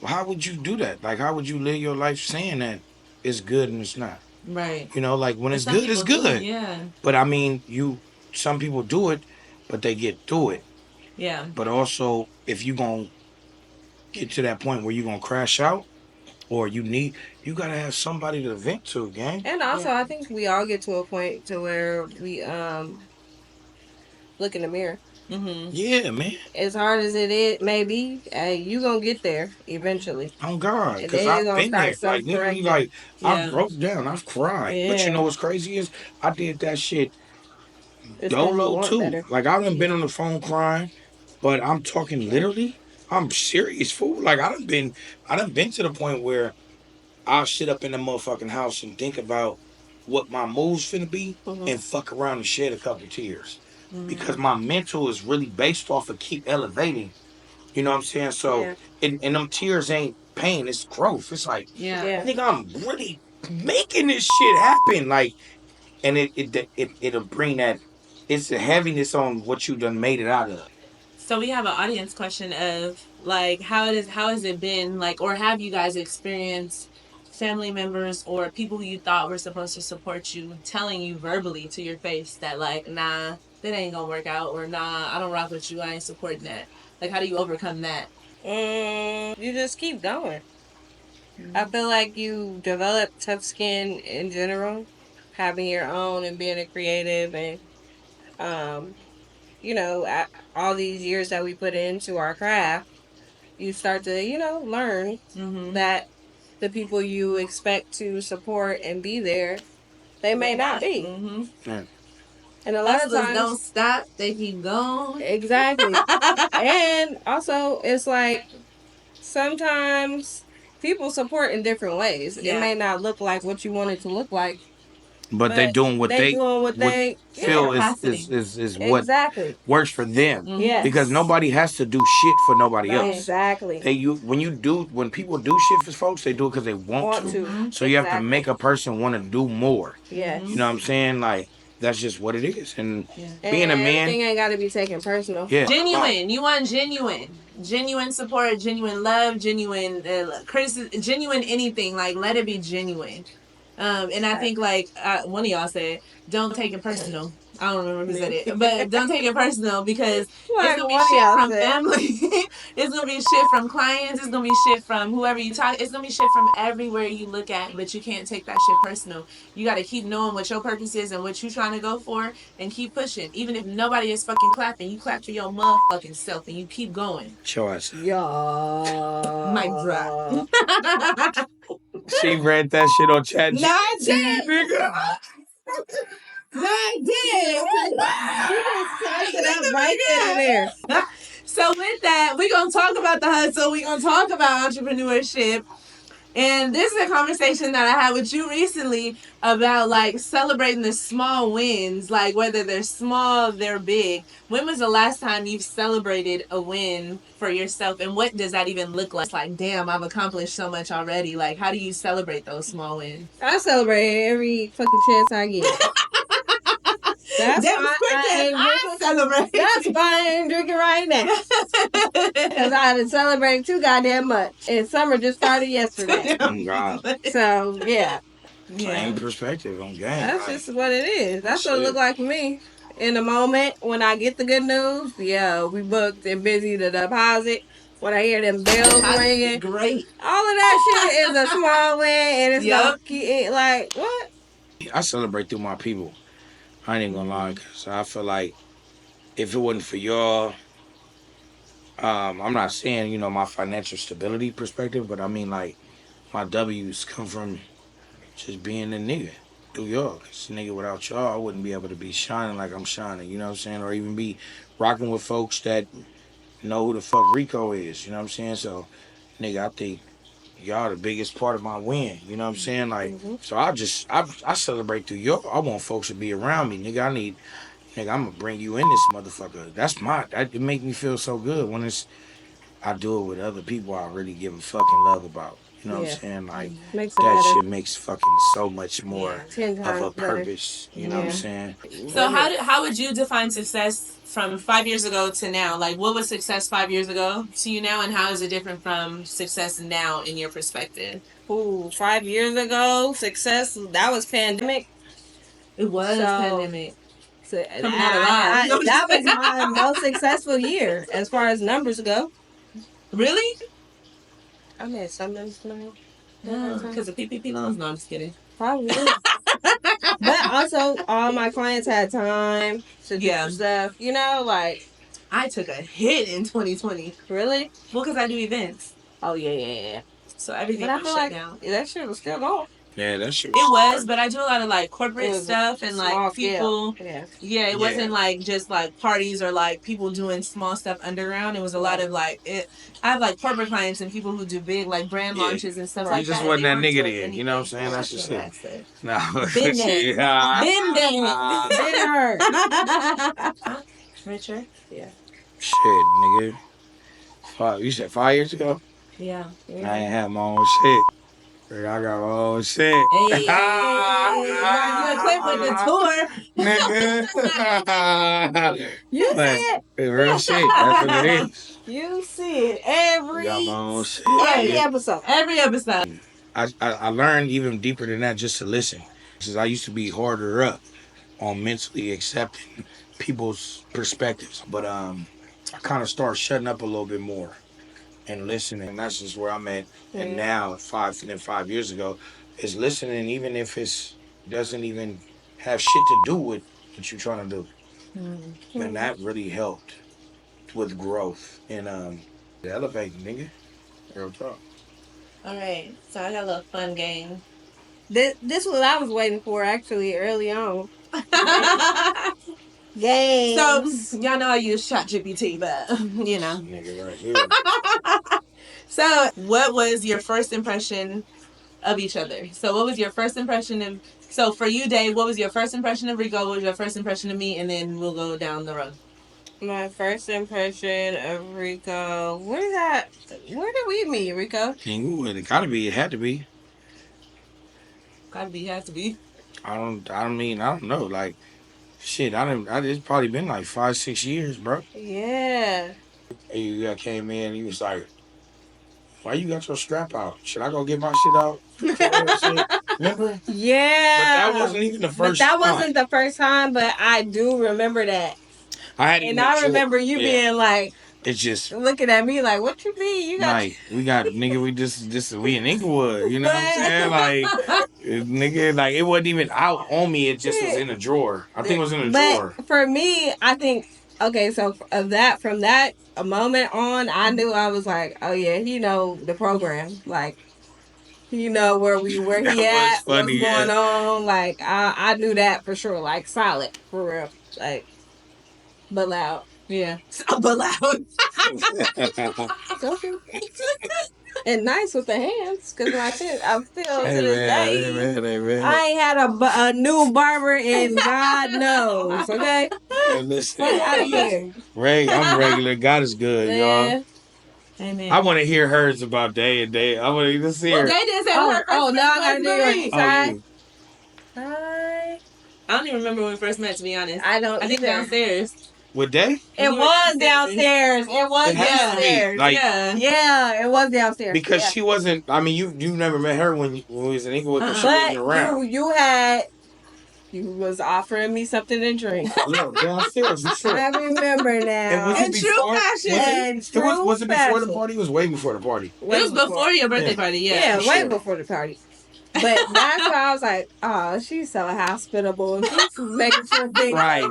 How would you do that? Like, how would you live your life saying that it's good and it's not? Right. Like when it's good, it's good. Yeah. But I mean, some people do it, but they get through it. Yeah. But also, if you gonna get to that point where you gonna crash out, or you gotta have somebody to vent to, gang. And also, I think we all get to a point to where we look in the mirror. Yeah, man. As hard as it may be, you gonna get there eventually. Oh God, because I've been there. Like literally, I broke down. I've cried. Yeah. But you know what's crazy is I did that shit It's 'cause you Dolo want too. better. Like I haven't been on the phone crying, but I'm talking literally. I'm serious, fool. Like I done been to the point where I'll sit up in the motherfucking house and think about what my moves finna be and fuck around and shed a couple tears. Because my mental is really based off of keep elevating. You know what I'm saying? So Yeah. and them tears ain't pain, it's growth. It's like, Yeah. I think I'm really making this shit happen. Like, and it'll bring that, it's a heaviness on what you done made it out of. So we have an audience question of like how has it been like, or have you guys experienced family members or people who you thought were supposed to support you telling you verbally to your face that like, nah, that ain't gonna work out, or nah, I don't rock with you, I ain't supporting that. Like, how do you overcome that? You just keep going. I feel like you develop tough skin in general, having your own and being a creative, and all these years that we put into our craft, you start to learn that the people you expect to support and be there, they may not be. Yeah. And a lot of Hustlers times don't stop, they keep going. exactly. And also it's like sometimes people support in different ways. Yeah. It may not look like what you want it to look like, But they doing what they doing what they feel capacity. is what exactly. works for them. Yes. Because nobody has to do shit for nobody else. Exactly. When people do shit for folks, they do it because they want to. So you have to make a person want to do more. Yes. You know what I'm saying? Like that's just what it is. And being And a man, everything ain't got to be taken personal. yeah, Genuine. You want genuine support, genuine love, genuine criticism, genuine anything. Like, let it be genuine. And I think like one of y'all said, don't take it personal. I don't remember who said it, but don't take it personal because it's gonna be shit from family. It's gonna be shit from clients. It's gonna be shit from whoever you talk. It's gonna be shit from everywhere you look at. But you can't take that shit personal. You got to keep knowing what your purpose is and what you're trying to go for, and keep pushing. Even if nobody is fucking clapping, you clap for your motherfucking self and you keep going. show us. Yeah. Mic drop. She read that shit on chat. No, I did. Nigga. No, I did. You just it up right there. So with that, we're going to talk about the hustle. We're going to talk about entrepreneurship. And this is a conversation that I had with you recently about like celebrating the small wins, like whether they're small, they're big. When was the last time you've celebrated a win for yourself, and what does that even look like? It's like, damn, I've accomplished so much already. Like, how do you celebrate those small wins? I celebrate every fucking chance I get. That's why I celebrate. That's why I ain't drinking right now. Because I done celebrated too goddamn much. And summer just started yesterday. Oh, God. So, yeah. Same perspective on game. That's just what it is. That's what it look like for me. In the moment, when I get the good news, we booked and busy the deposit. When I hear them bells ringing. Great. All of that shit is a small win. And it's like, what? I celebrate through my people. I ain't gonna lie, cause I feel like if it wasn't for y'all, I'm not saying my financial stability perspective, but I mean like my W's come from just being a nigga through y'all. Cause nigga, without y'all, I wouldn't be able to be shining like I'm shining. You know what I'm saying? Or even be rocking with folks that know who the fuck Rico is. You know what I'm saying? So, nigga, I think y'all the biggest part of my win. You know what I'm saying? Like, so I celebrate through y'all. I want folks to be around me, nigga. Nigga, I'm gonna bring you in this motherfucker. It make me feel so good when I do it with other people I really give a fucking love about. You know what I'm saying? Like, that shit makes fucking so much more of a purpose. You know what I'm saying? So how would you define success from 5 years ago to now? Like, what was success 5 years ago to you now, and how is it different from success now in your perspective? Ooh, 5 years ago, success, that was pandemic. It was pandemic. So that was my most successful year as far as numbers go. Really? I made some numbers Because of PPP loans? No, I'm just kidding. Probably. But also, all my clients had time to do stuff. Like... I took a hit in 2020. Really? Well, because I do events. Oh, yeah. So everything was shut down. That shit was still going. Yeah, that shit It was, smart. but I do a lot of like corporate was stuff and small like people. scale. Yeah, it wasn't like just like parties or like people doing small stuff underground. It was a lot of like it. I have like corporate clients and people who do big like brand launches and stuff like that. You just wasn't They that weren't nigga doing then. You know what I'm saying? anything. That's just it. That's it. No. Been there. Been there. Richard? Yeah. Shit, nigga. You said 5 years ago? Yeah. I ain't had my own shit. I got my own shit. Hey, you equipped with the tour. Nigga. You see it? Real shit. That's what it is. You see it every Got my own shit. episode. Every episode. I learned even deeper than that just to listen. Because I used to be harder up on mentally accepting people's perspectives. But I kind of started shutting up a little bit more and listening. And that's just where I'm at. Yeah. And now, 5 years ago, is listening, even if it doesn't even have shit to do with what you're trying to do. Mm-hmm. And that really helped with growth and elevating, nigga. Real talk. All right, so I got a little fun game. This what I was waiting for actually early on. Games. So y'all know I use ChatGPT, but you know. Nigga right here. So what was your first impression of each other? So what was your first impression of? So for you, Dave, what was your first impression of Rico? What was your first impression of me? And then we'll go down the road. My first impression of Rico. Where did we meet, Rico? Inglewood. It gotta be. It had to be. Gotta be, has to be. I don't know. Like, shit, it's probably been like 5-6 years, bro. Yeah. You came in, he was like, why you got your strap out? Should I go get my shit out? Remember? Yeah. But that wasn't even the first time. Wasn't the first time, but I do remember that. I remember you being like, it's just looking at me like, what you mean? You got like we in Inglewood, you know what I'm saying? Like nigga, like it wasn't even out on me, it just was in a drawer. I think it was in a drawer. For me, I think so from that a moment on, I knew I was like, oh yeah, he know the program. Like he know where he at, funny, what's going on. Like I knew that for sure. Like solid for real. Like but loud. Yeah. But loud. And nice with the hands, because I still to this day, I ain't had a new barber in God knows, okay? Listen, Ray, I'm regular. God is good, y'all. Amen. I want to hear hers about Day and Day. I want to just hear. Well, Day didn't say her. Oh, no, I gotta do it. Hi. I don't even remember when we first met, to be honest. I think downstairs. With Day? It was downstairs. It was downstairs. Like, yeah, it was downstairs. Because she wasn't. I mean, you never met her when we was in Inglewood. She wasn't around. You was offering me something to drink. No, downstairs. Sure. I remember now. And true fashion. Was it before the party? It was way before the party. It was before your birthday party. Yeah, way before the party. But that's why I was like, oh, she's so hospitable. And she's making sure things right.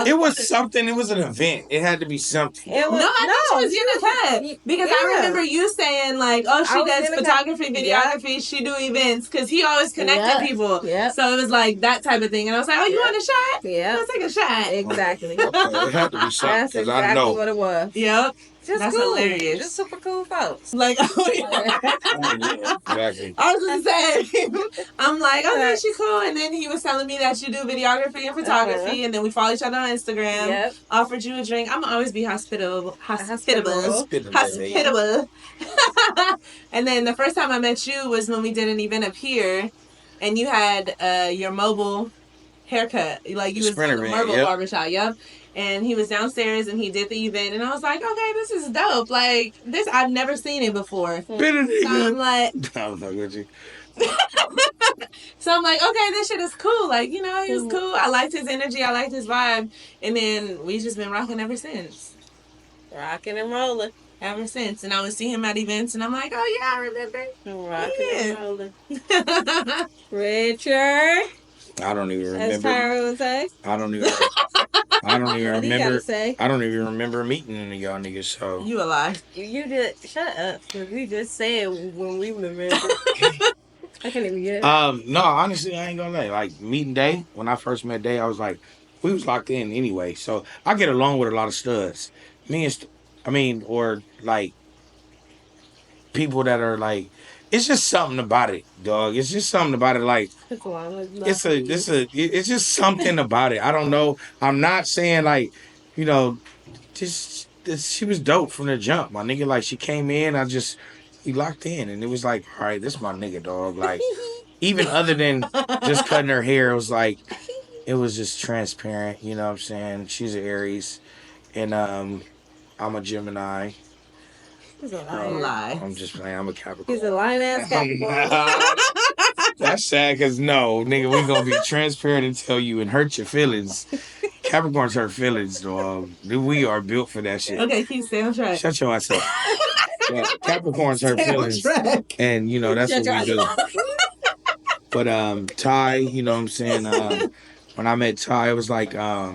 It was something. It was an event. It had to be something. I thought she was in the cut. Because I remember you saying, like, oh, she does photography, videography, she do events. Because he always connected people. Yeah. So it was like that type of thing. And I was like, oh, you want a shot? Yeah. Let's take a shot. Exactly. It had to be something. That's exactly what it was. Yep. That's cool. Hilarious. Just super cool folks. Like, oh yeah. Exactly. I was just saying, I'm like, okay, she cool. And then he was telling me that you do videography and photography, and then we follow each other on Instagram. Yep. Offered you a drink. I'm gonna always be hospitable. And then the first time I met you was when we did an event up here, and you had your mobile haircut, like you was in the mobile barbershop. Yep. And he was downstairs and he did the event, and I was like, okay, this is dope. Like this, I've never seen it before. So I'm like, so I'm like, okay, this shit is cool. Like, you know, he was cool. I liked his energy. I liked his vibe. And then we just been rocking ever since. Rocking and rolling. Ever since. And I would see him at events, and I'm like, oh yeah, I remember. Rocking and rolling. Richard. I don't even remember. As Tyra would say. I don't even remember. I don't even remember meeting any of y'all niggas. So you a lie. You did. Shut up. You just said when we remember. I can't even get it. No, honestly, I ain't gonna lie. Like meeting Day, when I first met Day, I was like, we was locked in anyway. So I get along with a lot of studs. Me and, or like people that are like, it's just something about it, dog. It's just something about it. Like it's just something about it. I don't know. I'm not saying like, you know, she was dope from the jump, my nigga. Like she came in, we locked in, and it was like, all right, this is my nigga, dog. Like even other than just cutting her hair, it was just transparent. You know what I'm saying? She's an Aries, and I'm a Gemini. He's a liar. I'm just playing. I'm a Capricorn. He's a lying ass Capricorn. That's sad because no, nigga, we gonna be transparent and tell you and hurt your feelings. Capricorns hurt feelings, dog. We are built for that shit. Okay, keep stay on track. Shut your ass up. Yeah, Capricorns hurt feelings, and you know that's what we do. But Ty, you know what I'm saying? When I met Ty, it was like that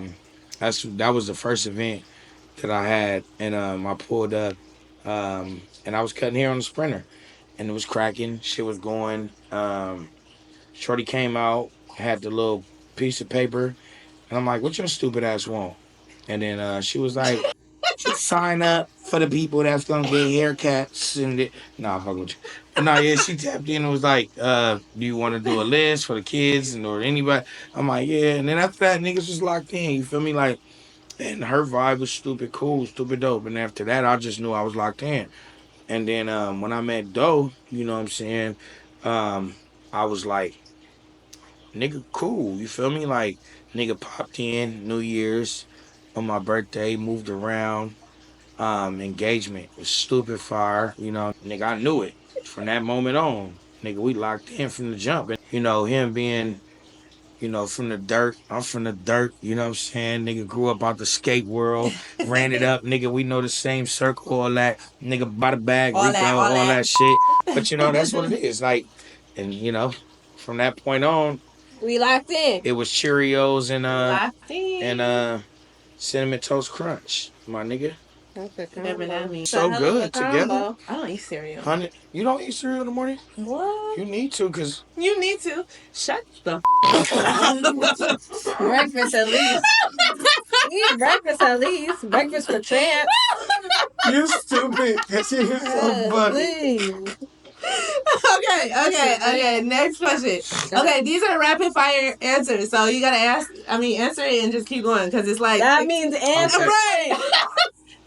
was the first event that I had, and I pulled up, and I was cutting hair on the Sprinter, and it was cracking. Shit was going. Shorty came out, had the little piece of paper, and I'm like, "What your stupid ass want?" And then she was like, "Just sign up for the people that's gonna get haircuts." And nah, fuck with you. But no, yeah, she tapped in and was like, "Do you want to do a list for the kids or anybody?" I'm like, "Yeah." And then after that, niggas was locked in. You feel me? Like, and her vibe was stupid cool, stupid dope. And after that, I just knew I was locked in. And then when I met Doe, you know what I'm saying? I was like, nigga, cool. You feel me? Like, nigga popped in New Year's on my birthday, moved around. Engagement was stupid fire. You know, nigga, I knew it from that moment on. Nigga, we locked in from the jump. And, you know, him being, you know, from the dirt. I'm from the dirt. You know what I'm saying? Nigga grew up out the skate world, ran it up. Nigga, we know the same circle, all that. Nigga, by the bag, Rico, all that shit. But, you know, that's what it is. Like, and, you know, from that point on, we locked in. It was Cheerios and Cinnamon Toast Crunch, my nigga. Whatever that means. So good together. I don't eat cereal. Honey, you don't eat cereal in the morning? What? You need to, cause You need to. Shut the breakfast at least. Eat breakfast at least. Breakfast for tramp. You stupid. Cause you so funny. Okay. Next question. Okay, these are rapid fire answers, so you gotta answer it and just keep going, cause it's like that means answer right.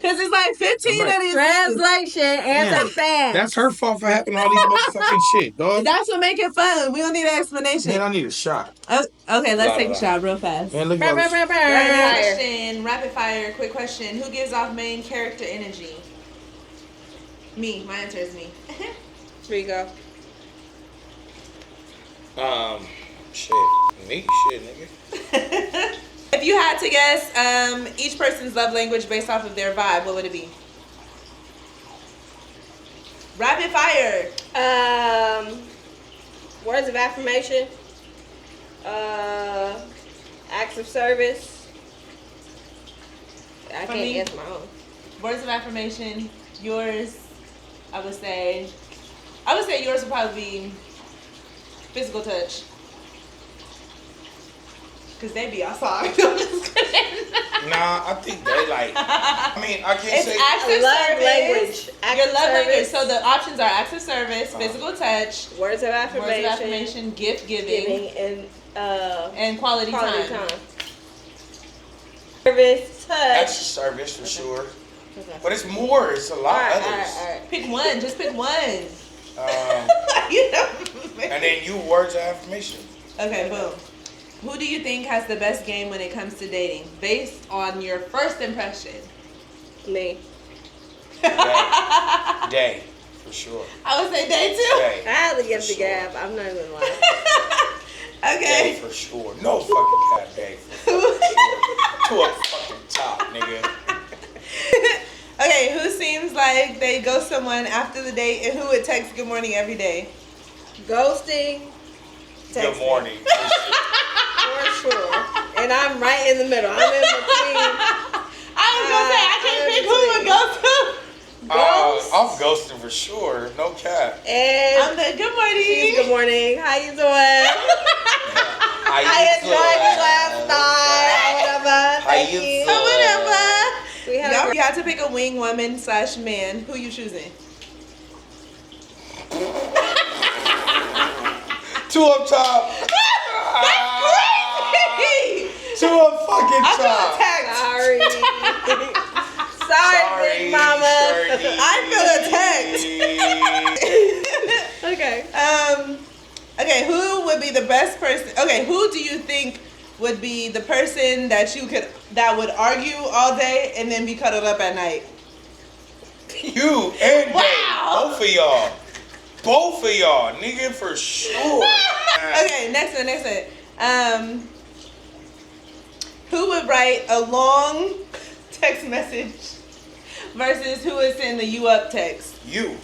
Cause it's like 15 of these. Translation, answer fast. That's her fault for having all these motherfucking shit, dog. That's what make it fun. We don't need an explanation. Man, I need a shot. Okay, let's take a shot real fast. Man, look Rapid fire, quick question. Who gives off main character energy? Me. My answer is me. Rico. Shit, nigga. If you had to guess each person's love language based off of their vibe, what would it be? Rapid fire. Words of affirmation. Acts of service. I can't guess my own. Words of affirmation. Yours, I would say yours would probably be physical touch. Cause they be outside. Nah, I think they like. I can't it's say. Acts of love service. Language. Your love language. So the options are acts of service, physical touch, words of affirmation, gift giving, and quality time. Service, touch. Acts of service for sure. Okay. But it's more. It's a lot of others. All right. Pick one. Just pick one. And then you words of affirmation. Okay, boom. Who do you think has the best game when it comes to dating, based on your first impression? Me. Day, for sure. I would say Day too. Day, I had to give the gap. I'm not even lying. Okay. Day for sure. No fucking cap Day for sure. To a fucking top, nigga. Okay, who seems like they ghost someone after the date, and who would text good morning every day? Ghosting. Good morning. For sure. And I'm right in the middle. I'm in between. I was gonna say I can't pick who would Ghost. I'm ghosting for sure. No cap. And I'm the good morning. she's good morning. How you doing? I enjoyed it last night. Whatever. Thank you. Whatever. We had Y'all a got to pick a wing woman / man. Who you choosing? Two up top. Two up fucking I feel top. attacked. sorry. Sorry, Big Mama. I feel attacked. Okay. Okay, who would be the best person? Okay, who do you think would be the person that would argue all day and then be cuddled up at night? You and Wow. Dave. Both of y'all, nigga, for sure. Okay, next one. Who would write a long text message versus who would send the you up text? You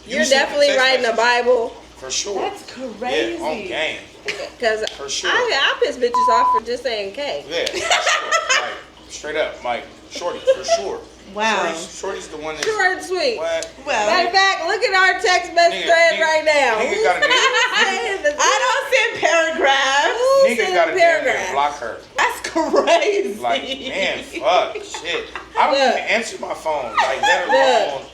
You're sent the definitely text writing the message. Bible. For sure. That's crazy. Yeah, on game. Because For sure. I piss bitches off for just saying K. Yeah, for sure. Like, straight up, Mike. Shorty, for sure. Wow. Shorty's the one that's... Short and sweet. What? Well, Matter of fact, look at our text message thread right now. Nigga got a I don't send paragraphs. Nigga got a damn near block her. That's crazy. Like, man, fuck, shit. I don't Look. even answer my phone. Like, let alone,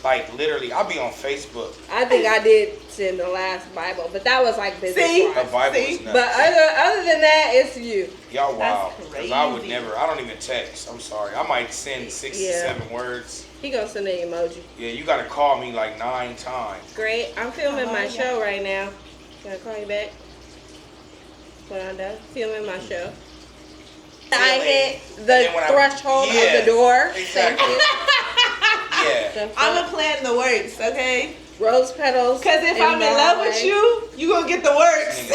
like, literally, I'll be on Facebook. I think I did send the last Bible, but that was like business. See? The Bible is nuts. But other than that, it's you. Y'all wild. That's Because I would crazy. never, I don't even text. I'm sorry. I might send 6 to 7 words. He gonna send an emoji. Yeah, you got to call me like 9 times. Great. I'm filming my show right now. Can I call you back? When I'm done filming my show. I hit the then when threshold of the door. Exactly. Thank you. Yeah. The I'm fuck? a plan the works, okay? Rose petals. Because if I'm in love with you gonna get the works.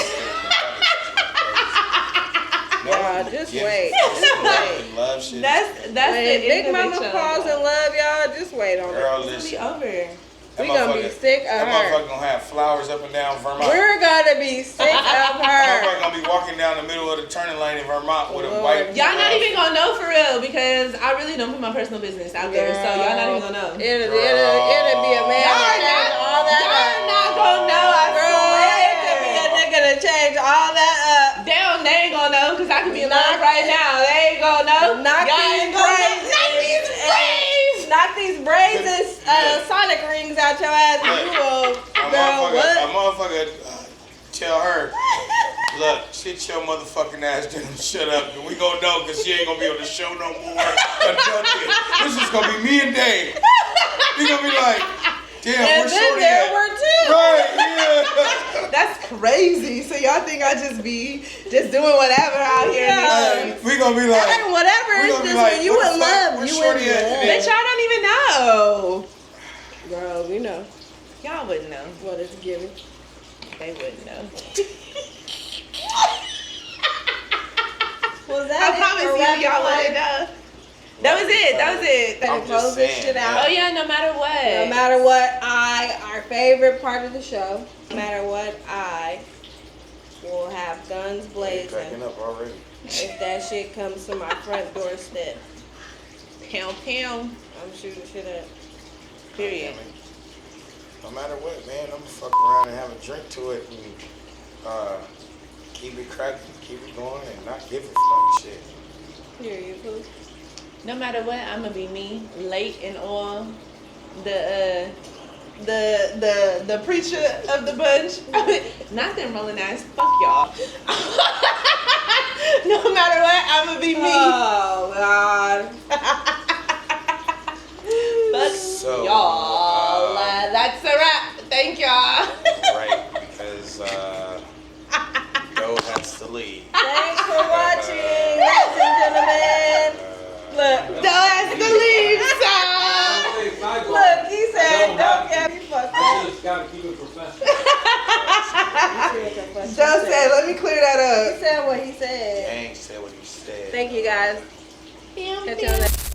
Just wait. Just wait. Love shit. That's When the Big end of Mama it, falls in love, y'all, just wait on Girl, it. It's listen. gonna be over. We gonna be sick of That her. motherfucker gonna have flowers up and down Vermont. We're gonna be sick of That her. motherfucker gonna be walking down the middle of the turning lane in Vermont with a Lord. white. Y'all not even gonna know for real because I really don't put my personal business out there, so y'all not even gonna know. It'll be a man to change all that Y'all up. not gonna know, I Girl, swear. it could be a nigga to change all that up. They ain't gonna know because I could be in love right now. They ain't gonna know. Knock Y'all these ain't gonna braids. know. Knock these braids. Knock these braids and Sonic rings out your ass. And you will, girl, A what? motherfucker tell her, look, sit your motherfucking ass down and shut up. And we gonna know because she ain't gonna be able to show no more or nothing. This is gonna be me and Dave. We gonna be like, damn, And we're then shorty there at. were two. Right, yeah. That's crazy. So y'all think I just be just doing whatever out here? Yeah. We gonna be like, And whatever we is gonna be just like, when you what the in fuck? love, Where you shorty in at? love. And But y'all don't even know. Girl, we know Y'all wouldn't know. what it's giving. They wouldn't know. Was I that promise you, y'all wouldn't know. That was it. That was it. I'm Close just this saying, shit out. yeah. Oh yeah, no matter what. No matter what, our favorite part of the show, no matter what, I will have guns blazing Cracking up already. if that shit comes to my front doorstep. Pound, pound. I'm shooting shit up. Period. No matter what, man, I'm gonna fuck around and have a drink to it and keep it cracking, keep it going, and not give a fuck shit. Period, boo. No matter what, I'm gonna be me, late and all. The preacher of the bunch. Not them rolling eyes. Fuck y'all. No matter what, I'm gonna be me. Oh, God. Fuck So, y'all. That's a wrap. Thank y'all. Right, because Doe has to leave. Thanks for watching, ladies and gentlemen. Look, Don't have to leave, so. look, he said, don't get me fucked I up. just gotta keep it professional. Joe said, let me clear that He up. said what he said. Dang said what he said. Thank you, guys. Catch you on that.